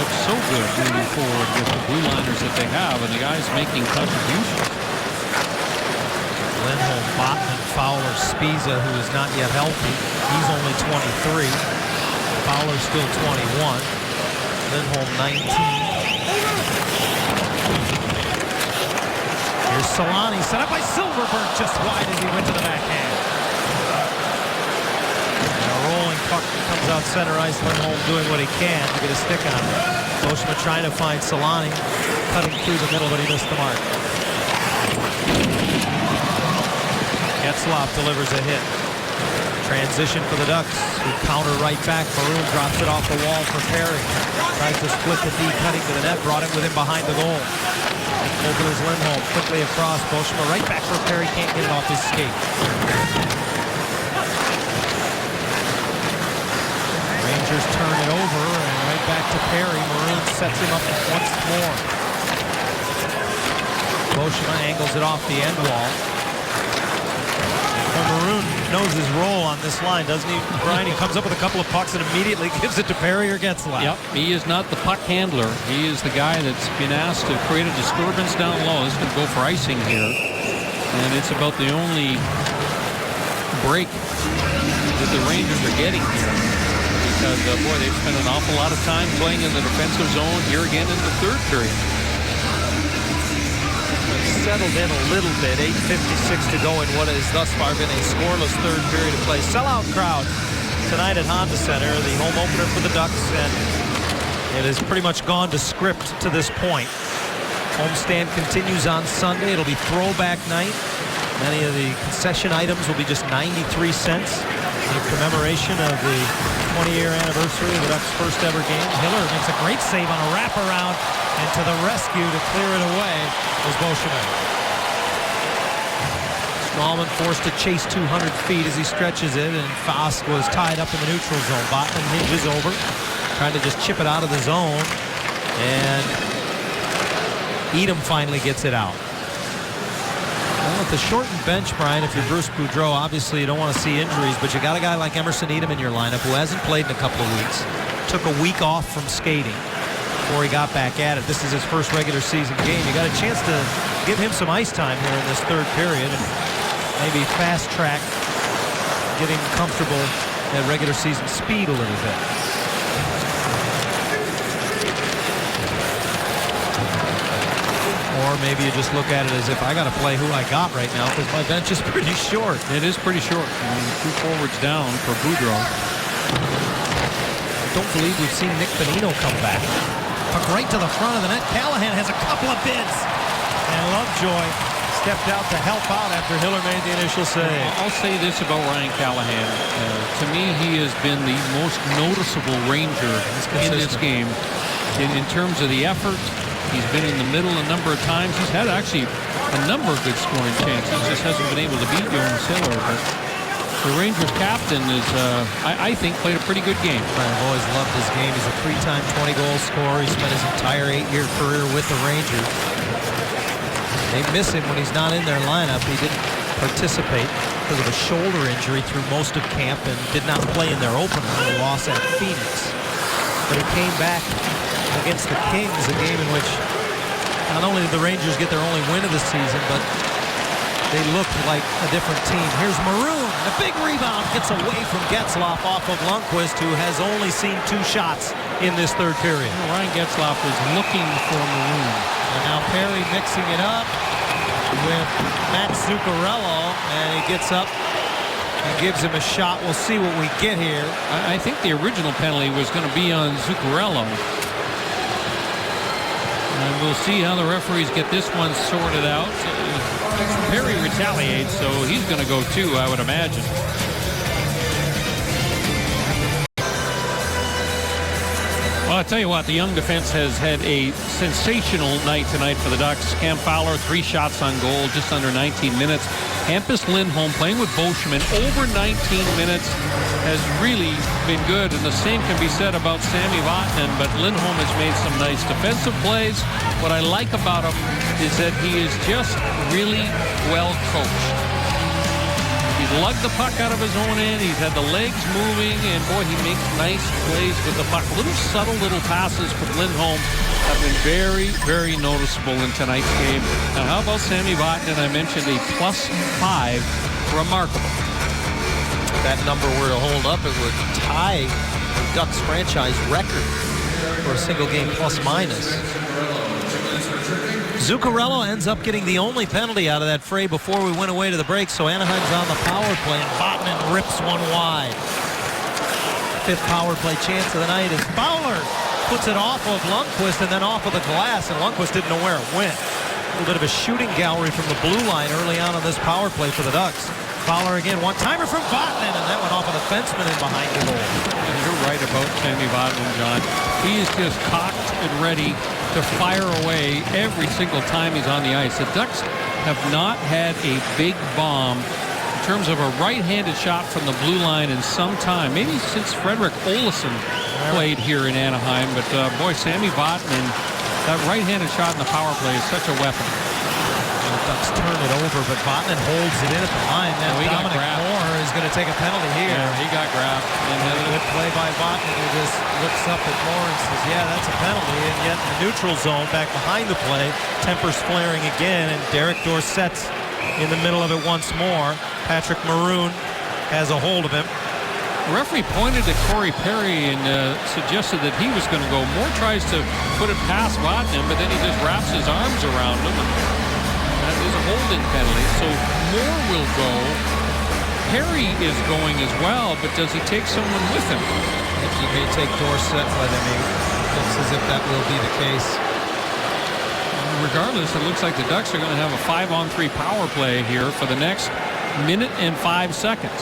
looks so good moving forward with the blue liners that they have and the guys making contributions. Lindholm, Vatanen, Fowler, Spiza, who is not yet healthy. He's only 23. Fowler's still 21. Lindholm 19. Here's Solani, set up by Silverberg, just wide as he went to the backhand. And a rolling puck that comes out center ice. Lindholm doing what he can to get a stick on it. Beauchemin trying to find Solani, cutting through the middle, but he missed the mark. Getzlaf delivers a hit. Transition for the Ducks, who counter right back. Maroon drops it off the wall for Perry. Tries to split the D, cutting to the net, brought it with him behind the goal. Over is Lindholm, quickly across. Beauchemin right back for Perry, can't get it off his skate. Rangers turn it over, and right back to Perry. Maroon sets him up once more. Beauchemin angles it off the end wall. And Maroon knows his role on this line, doesn't he, Brian? He comes up with a couple of pucks and immediately gives it to Perry or Getzlaf. Yep, he is not the puck handler. He is the guy that's been asked to create a disturbance down low. He's going to go for icing here. And it's about the only break that the Rangers are getting here. Because, boy, they've spent an awful lot of time playing in the defensive zone here again in the third period. Settled in a little bit. 8:56 to go in what has thus far been a scoreless third period of play. Sellout crowd tonight at Honda Center, the home opener for the Ducks, and it has pretty much gone to script to this point. Homestand continues on Sunday. It'll be throwback night. Many of the concession items will be just 93 cents in commemoration of the 20-year anniversary of the Ducks' first ever game. Hiller makes a great save on a wraparound, and to the rescue to clear it away is Beauchemin. Strawman forced to chase 200 feet as he stretches it, and Fosk was tied up in the neutral zone. Botman hinges over, trying to just chip it out of the zone, and Edom finally gets it out. Well, with the shortened bench, Brian, if you're Bruce Boudreau, obviously you don't want to see injuries, but you got a guy like Emerson Edom in your lineup who hasn't played in a couple of weeks. Took a week off from skating before he got back at it. This is his first regular season game. You got a chance to give him some ice time here in this third period and maybe fast track getting comfortable at regular season speed a little bit. Or maybe you just look at it as if I got to play who I got right now because my bench is pretty short. It is pretty short. I mean, 2 forwards down for Boudreau. I don't believe we've seen Nick Bonino come back. Puck right to the front of the net. Callahan has a couple of bids. And Lovejoy stepped out to help out after Hiller made the initial save. I'll say this about Ryan Callahan. To me, he has been the most noticeable Ranger in this game. In terms of the effort, he's been in the middle a number of times. He's had actually a number of good scoring chances. He just hasn't been able to beat Jonas Hiller. But the Rangers captain is, I think, played a pretty good game. I've always loved his game. He's a 3-time 20-goal scorer. He spent his entire 8-year career with the Rangers. They miss him when he's not in their lineup. He didn't participate because of a shoulder injury through most of camp and did not play in their opener, the loss at Phoenix. But he came back against the Kings, a game in which not only did the Rangers get their only win of the season, but they looked like a different team. Here's Maroon. The big rebound gets away from Getzlaf off of Lundqvist, who has only seen 2 shots in this third period. Ryan Getzlaf was looking for Maroon. And now Perry mixing it up with Max Zuccarello, and he gets up and gives him a shot. We'll see what we get here. I think the original penalty was going to be on Zuccarello. And we'll see how the referees get this one sorted out. Perry retaliates, so he's going to go too, I would imagine. Well, I'll tell you what, the young defense has had a sensational night tonight for the Ducks. Cam Fowler, 3 shots on goal, just under 19 minutes. Hampus Lindholm playing with Beauchemin over 19 minutes has really been good, and the same can be said about Sami Vatanen, but Lindholm has made some nice defensive plays. What I like about him is that he is just really well coached. He's lugged the puck out of his own end. He's had the legs moving, and boy, he makes nice plays with the puck. Little subtle little passes from Lindholm have been very, very noticeable in tonight's game. Now, how about Sami Vatanen? I mentioned a +5. Remarkable. If that number were to hold up, it would tie the Ducks franchise record for a single game plus-minus. Zuccarello ends up getting the only penalty out of that fray before we went away to the break, so Anaheim's on the power play, and Vatanen rips one wide. 5th power play chance of the night as Fowler puts it off of Lundqvist and then off of the glass, and Lundqvist didn't know where it went. A little bit of a shooting gallery from the blue line early on this power play for the Ducks. Fowler again, one-timer from Vatanen, and that went off of the defenseman and behind the goal. And you're right about Sami Vatanen, John. He is just cocked and ready to fire away every single time he's on the ice. The Ducks have not had a big bomb terms of a right-handed shot from the blue line in some time, maybe since Frederick Olesen played here in Anaheim. But boy, Sammy Vatanen, that right-handed shot in the power play is such a weapon. The Ducks turn it over, but Vatanen holds it in at the line. Now Dominic Moore is going to take a penalty here. Yeah, he got grabbed. And good play by Vatanen, who just looks up at Moore and says, yeah, that's a penalty. And yet in the neutral zone, back behind the play, tempers flaring again, and Derek Dorsett's in the middle of it once more. Patrick Maroon has a hold of him. The referee pointed to Corey Perry and suggested that he was going to go. Moore tries to put it past Vatanen, but then he just wraps his arms around him. That is a holding penalty. So Moore will go. Perry is going as well, but does he take someone with him? I think he may take Dorsett with him. It looks as if that will be the case. Regardless, it looks like the Ducks are going to have a 5-on-3 power play here for the next minute and 5 seconds.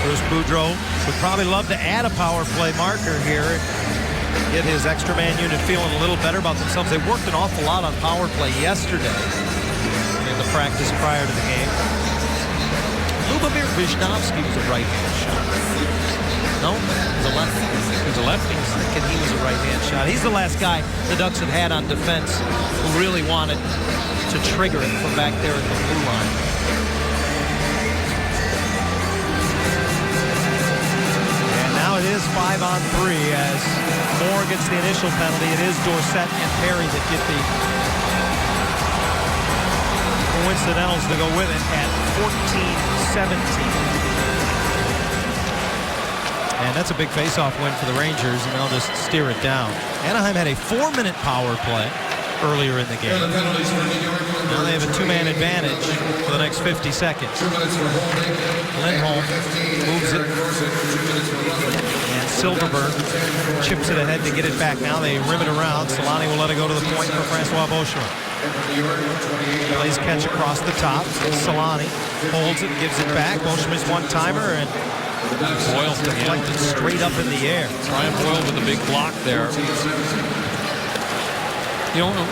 Bruce Boudreau would probably love to add a power play marker here. Get his extra man unit feeling a little better about themselves. They worked an awful lot on power play yesterday in the practice prior to the game. Lubomir Visnovsky was a right-hand shot. No, it was a lefty. It was a lefty. I was thinking he was a right-hand shot. He's the last guy the Ducks have had on defense who really wanted to trigger it from back there at the blue line. It is 5-on-3 as Moore gets the initial penalty. It is Dorsett and Perry that get the coincidentals to go with it at 14-17. And that's a big face-off win for the Rangers, and they'll just steer it down. Anaheim had a 4-minute power play earlier in the game. Now they have a 2-man advantage for the next 50 seconds. Lindholm moves it. And Silverberg chips it ahead to get it back. Now they rim it around. Solani will let it go to the point for Francois Beauchamp. Plays catch across the top. Solani holds it, gives it back. Beauchamp's one-timer, and Boyle deflected straight up in the air. Brian Boyle with a big block there. You know,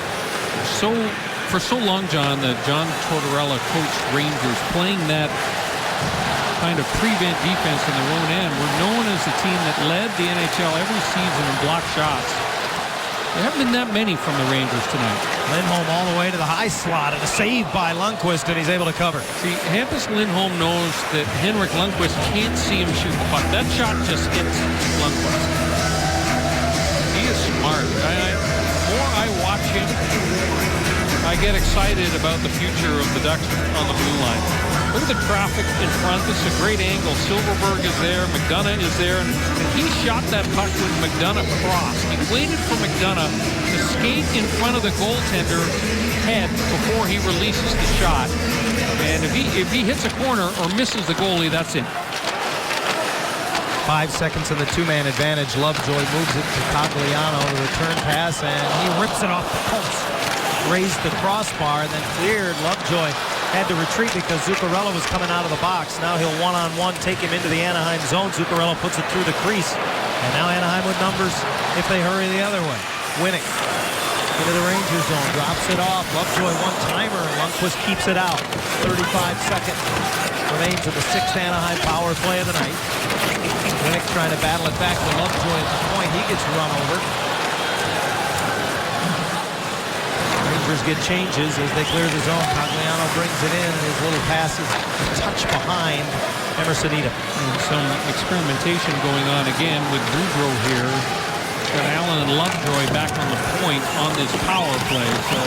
for so long, John, that John Tortorella coached Rangers, playing that kind of prevent defense in their own end. We're known as the team that led the NHL every season in block shots. There haven't been that many from the Rangers tonight. Lindholm all the way to the high slot, and a save by Lundqvist, and he's able to cover. See, Hampus Lindholm knows that Henrik Lundqvist can't see him shoot the puck. That shot just hits Lundqvist. He is smart. The more I watch him, I get excited about the future of the Ducks on the blue line. Look at the traffic in front. This is a great angle. Silverberg is there. McDonough is there. And he shot that puck when McDonough crossed. He waited for McDonough to skate in front of the goaltender head before he releases the shot. And if he hits a corner or misses the goalie, that's it. 5 seconds in the 2-man advantage. Lovejoy moves it to Cogliano. The return pass, and he rips it off the post. Raised the crossbar and then cleared. Lovejoy had to retreat because Zuccarello was coming out of the box. Now he'll one-on-one take him into the Anaheim zone. Zuccarello puts it through the crease. And now Anaheim with numbers if they hurry the other way. Winnick into the Rangers zone. Drops it off. Lovejoy one-timer. Lundqvist keeps it out. 35 seconds remains in the 6th Anaheim power play of the night. Winnick trying to battle it back to Lovejoy at the point. He gets run over. Rangers get changes as they clear the zone. Cogliano brings it in, and his little pass is a touch behind Emerson Edom. And some experimentation going on again with Boudreau here. Got Allen and Lovejoy back on the point on this power play. So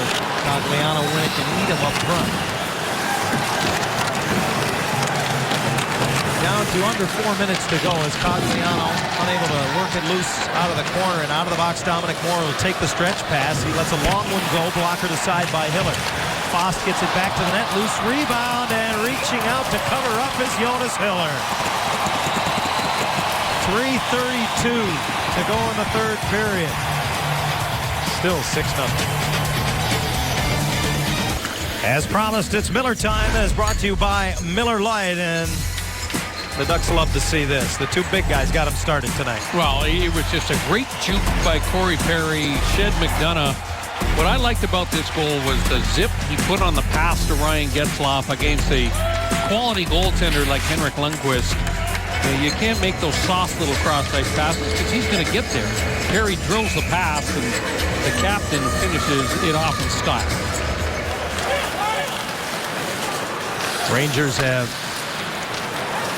Cogliano, Winnick, and Edom up front. Down to under 4 minutes to go as Cogliano unable to work it loose out of the corner and out of the box. Dominic Moore will take the stretch pass. He lets a long one go, blocker to side by Hiller. Fost gets it back to the net, loose rebound, and reaching out to cover up is Jonas Hiller. 3:32 to go in the third period. Still 6-0. As promised, it's Miller time, as brought to you by Miller Lite, and the Ducks love to see this. The two big guys got him started tonight. Well, it was just a great juke by Corey Perry. Shed McDonough What I liked about this goal was the zip he put on the pass to Ryan Getzlaf against a quality goaltender like Henrik Lundqvist. You can't make those soft little cross-ice passes because he's going to get there. Perry drills the pass, and the captain finishes it off in style. Rangers have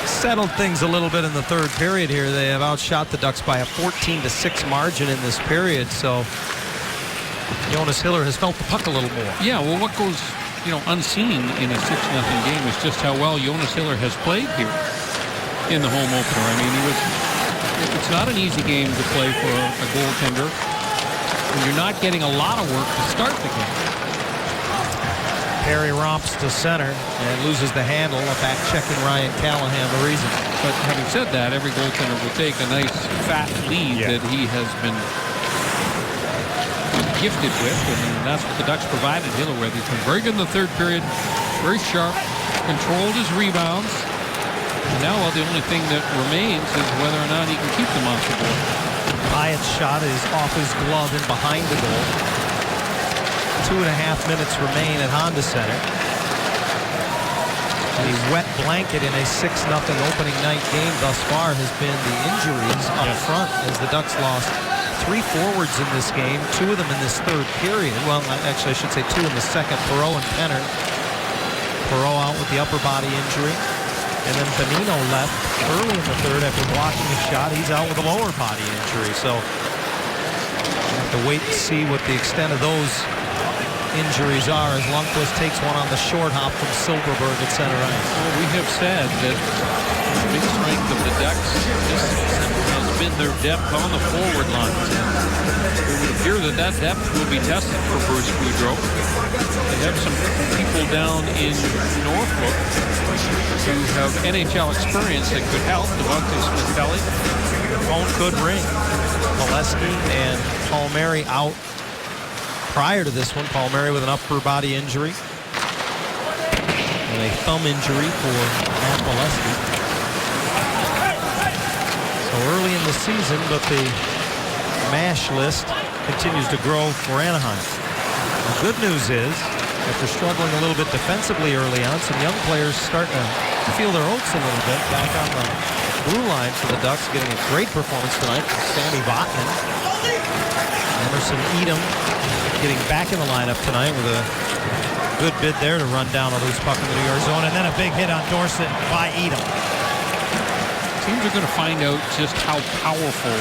settled things a little bit in the third period here. They have outshot the Ducks by a 14-6 margin in this period. So Jonas Hiller has felt the puck a little more. Yeah, well, what goes unseen in a 6-0 game is just how well Jonas Hiller has played here in the home opener. I mean, it's not an easy game to play for a goaltender when you're not getting a lot of work to start the game. Perry romps to center and loses the handle. Back checking Ryan Callahan the reason. But having said that, every goaltender will take a nice fat lead that he has been gifted with, and that's what the Ducks provided Hiller with. He's been very good in the third period, very sharp, controlled his rebounds. And now the only thing that remains is whether or not he can keep them off the board. Hyatt's shot is off his glove and behind the goal. 2.5 minutes remain at Honda Center. The wet blanket in a 6-0 opening night game thus far has been the injuries up front, as the Ducks lost 3 forwards in this game, 2 of them in this third period. Well, actually, I should say 2 in the second, Perreault and Penner. Perreault out with the upper body injury. And then Bonino left early in the third after blocking a shot. He's out with a lower body injury. So we'll have to wait and see what the extent of those injuries are as Lundqvist takes one on the short hop from Silverberg at center ice. Well, we have said that the big strength of the Ducks this season has been their depth on the forward line. It would appear that depth will be tested for Bruce Boudreau. They have some people down in Norfolk who have NHL experience that could help. Devontae Smith-Pelly. Phone could ring. Molesky and Palmieri out prior to this one. Palmieri with an upper body injury and a thumb injury for Matt Molesky. So early in the season, but the MASH list continues to grow for Anaheim. The good news is, after struggling a little bit defensively early on, some young players starting to feel their oats a little bit back on the blue line for the Ducks, getting a great performance tonight from Sammy Vatanen. Emerson Edom getting back in the lineup tonight with a good bid there to run down a loose puck in the near zone, and then a big hit on Dorsett by Edom. Teams are going to find out just how powerful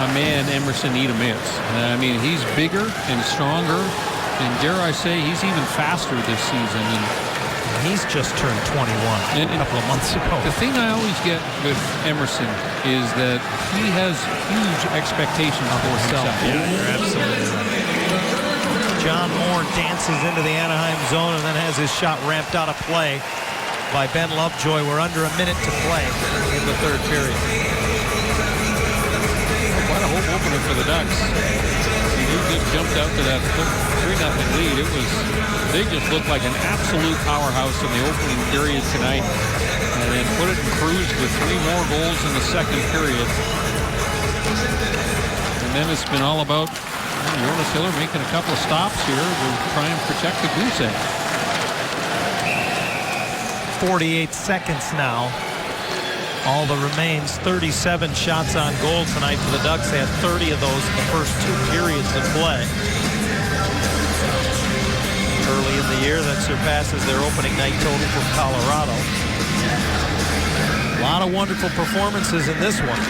a man Emerson Edom is. I mean, he's bigger and stronger, and dare I say, he's even faster this season. And he's just turned 21 a couple of months ago. The thing I always get with Emerson is that he has huge expectations for himself. Yeah, you're absolutely right. John Moore dances into the Anaheim zone and then has his shot ramped out of play by Ben Lovejoy. We're under a minute to play in the third period. Quite a home opener for the Ducks. He just jumped out to that 3-0 lead. They just looked like an absolute powerhouse in the opening period tonight, and then put it in cruise with 3 more goals in the second period. And then it's been all about Jonas Hiller making a couple of stops here to try and protect the goose egg. 48 seconds now. All that remains, 37 shots on goal tonight for the Ducks. They had 30 of those in the first 2 periods of play. Early in the year, that surpasses their opening night total from Colorado. A lot of wonderful performances in this one.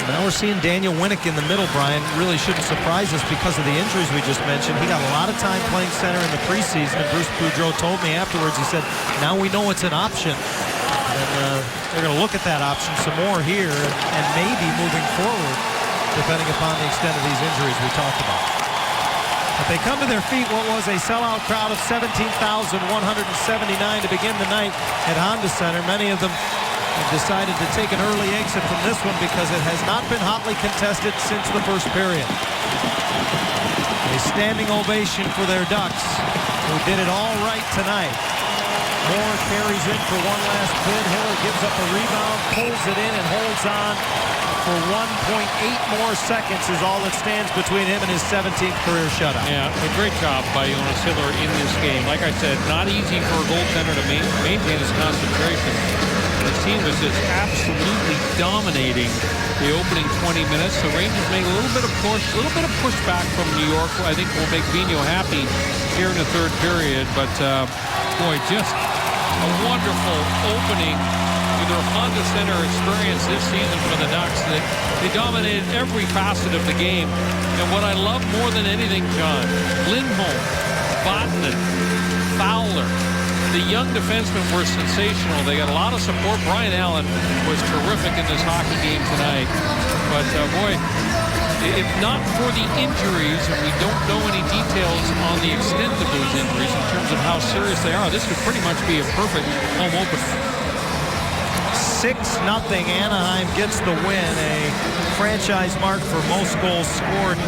Now we're seeing Daniel Winnick in the middle, Brian. Really shouldn't surprise us because of the injuries we just mentioned. He got a lot of time playing center in the preseason, and Bruce Boudreau told me afterwards, he said, now we know it's an option. And they're going to look at that option some more here and maybe moving forward, depending upon the extent of these injuries we talked about. But they come to their feet, what was a sellout crowd of 17,179 to begin the night at Honda Center. Many of them have decided to take an early exit from this one because it has not been hotly contested since the first period. A standing ovation for their Ducks, who did it all right tonight. Moore carries in for one last bid. Hiller gives up a rebound, pulls it in, and holds on for 1.8 more seconds is all that stands between him and his 17th career shutout. Yeah, a great job by Jonas Hiller in this game. Like I said, not easy for a goaltender to maintain his concentration. The team was just absolutely dominating the opening 20 minutes. The Rangers made a little bit of pushback from New York. I think will make Vigneault happy here in the third period. But boy, just a wonderful opening with their Honda Center experience this season for the Ducks. They dominated every facet of the game. And what I love more than anything, John, Lindholm, Vatanen, Fowler, the young defensemen were sensational. They got a lot of support. Brian Allen was terrific in this hockey game tonight. But boy, if not for the injuries, and we don't know any details on the extent of those injuries in terms of how serious they are, this could pretty much be a perfect home opener. 6-0 Anaheim gets the win, a franchise mark for most goals scored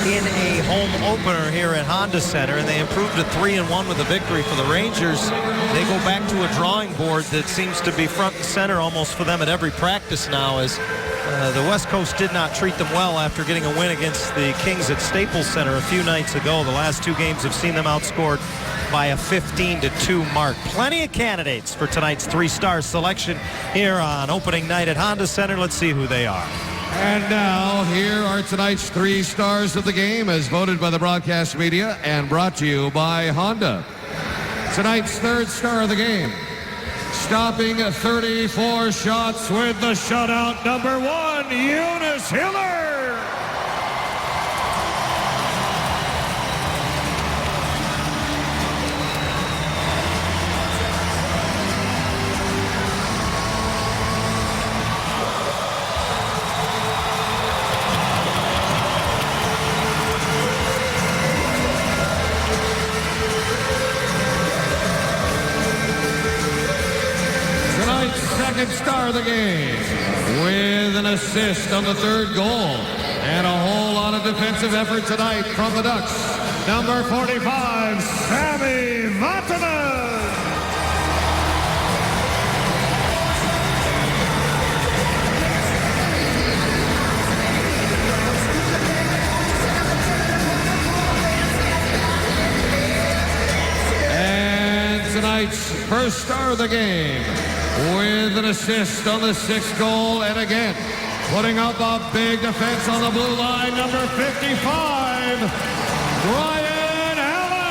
in a home opener here at Honda Center, and they improved to 3-1 with a victory for the Rangers. They go back to a drawing board that seems to be front and center almost for them at every practice now, as the West Coast did not treat them well after getting a win against the Kings at Staples Center a few nights ago. The last two games have seen them outscored by a 15-2 mark. Plenty of candidates for tonight's three-star selection here on opening night at Honda Center. Let's see who they are. And now, here are tonight's 3 stars of the game as voted by the broadcast media and brought to you by Honda. Tonight's 3rd star of the game, stopping 34 shots with the shutout, number 1, Jonas Hiller. Second star of the game with an assist on the 3rd goal and a whole lot of defensive effort tonight from the Ducks. Number 45, Sami Vatanen. And tonight's 1st star of the game with an assist on the 6th goal, and again, putting up a big defense on the blue line, number 55, Brian Allen.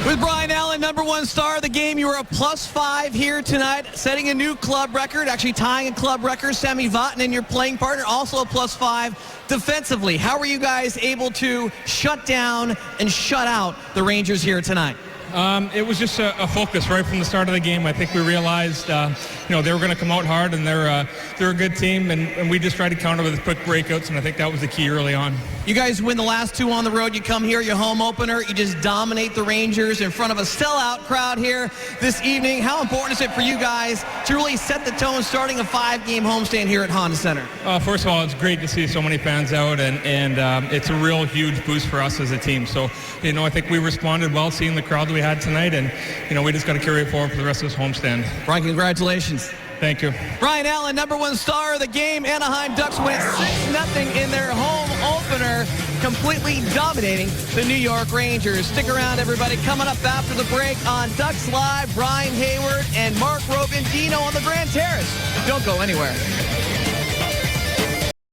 With Brian Allen, number 1 star of the game, you were a +5 here tonight, setting a new club record, actually tying a club record. Sami Vatanen, your playing partner, also a +5 defensively. How were you guys able to shut down and shut out the Rangers here tonight? It was just a focus right from the start of the game. I think we realized, they were going to come out hard, and they're a good team, and we just tried to counter with quick breakouts, and I think that was the key early on. You guys win the last 2 on the road. You come here, your home opener. You just dominate the Rangers in front of a sellout crowd here this evening. How important is it for you guys to really set the tone starting a 5-game homestand here at Honda Center? First of all, it's great to see so many fans out, and it's a real huge boost for us as a team. So, I think we responded well seeing the crowd that we had tonight, and, we just got to carry it forward for the rest of this homestand. Brian, congratulations. Thank you. Brian Allen, number 1 star of the game. Anaheim Ducks win 6-0 in their home opener, completely dominating the New York Rangers. Stick around, everybody. Coming up after the break on Ducks Live, Brian Hayward and Mark Rogan, Dino on the Grand Terrace. Don't go anywhere.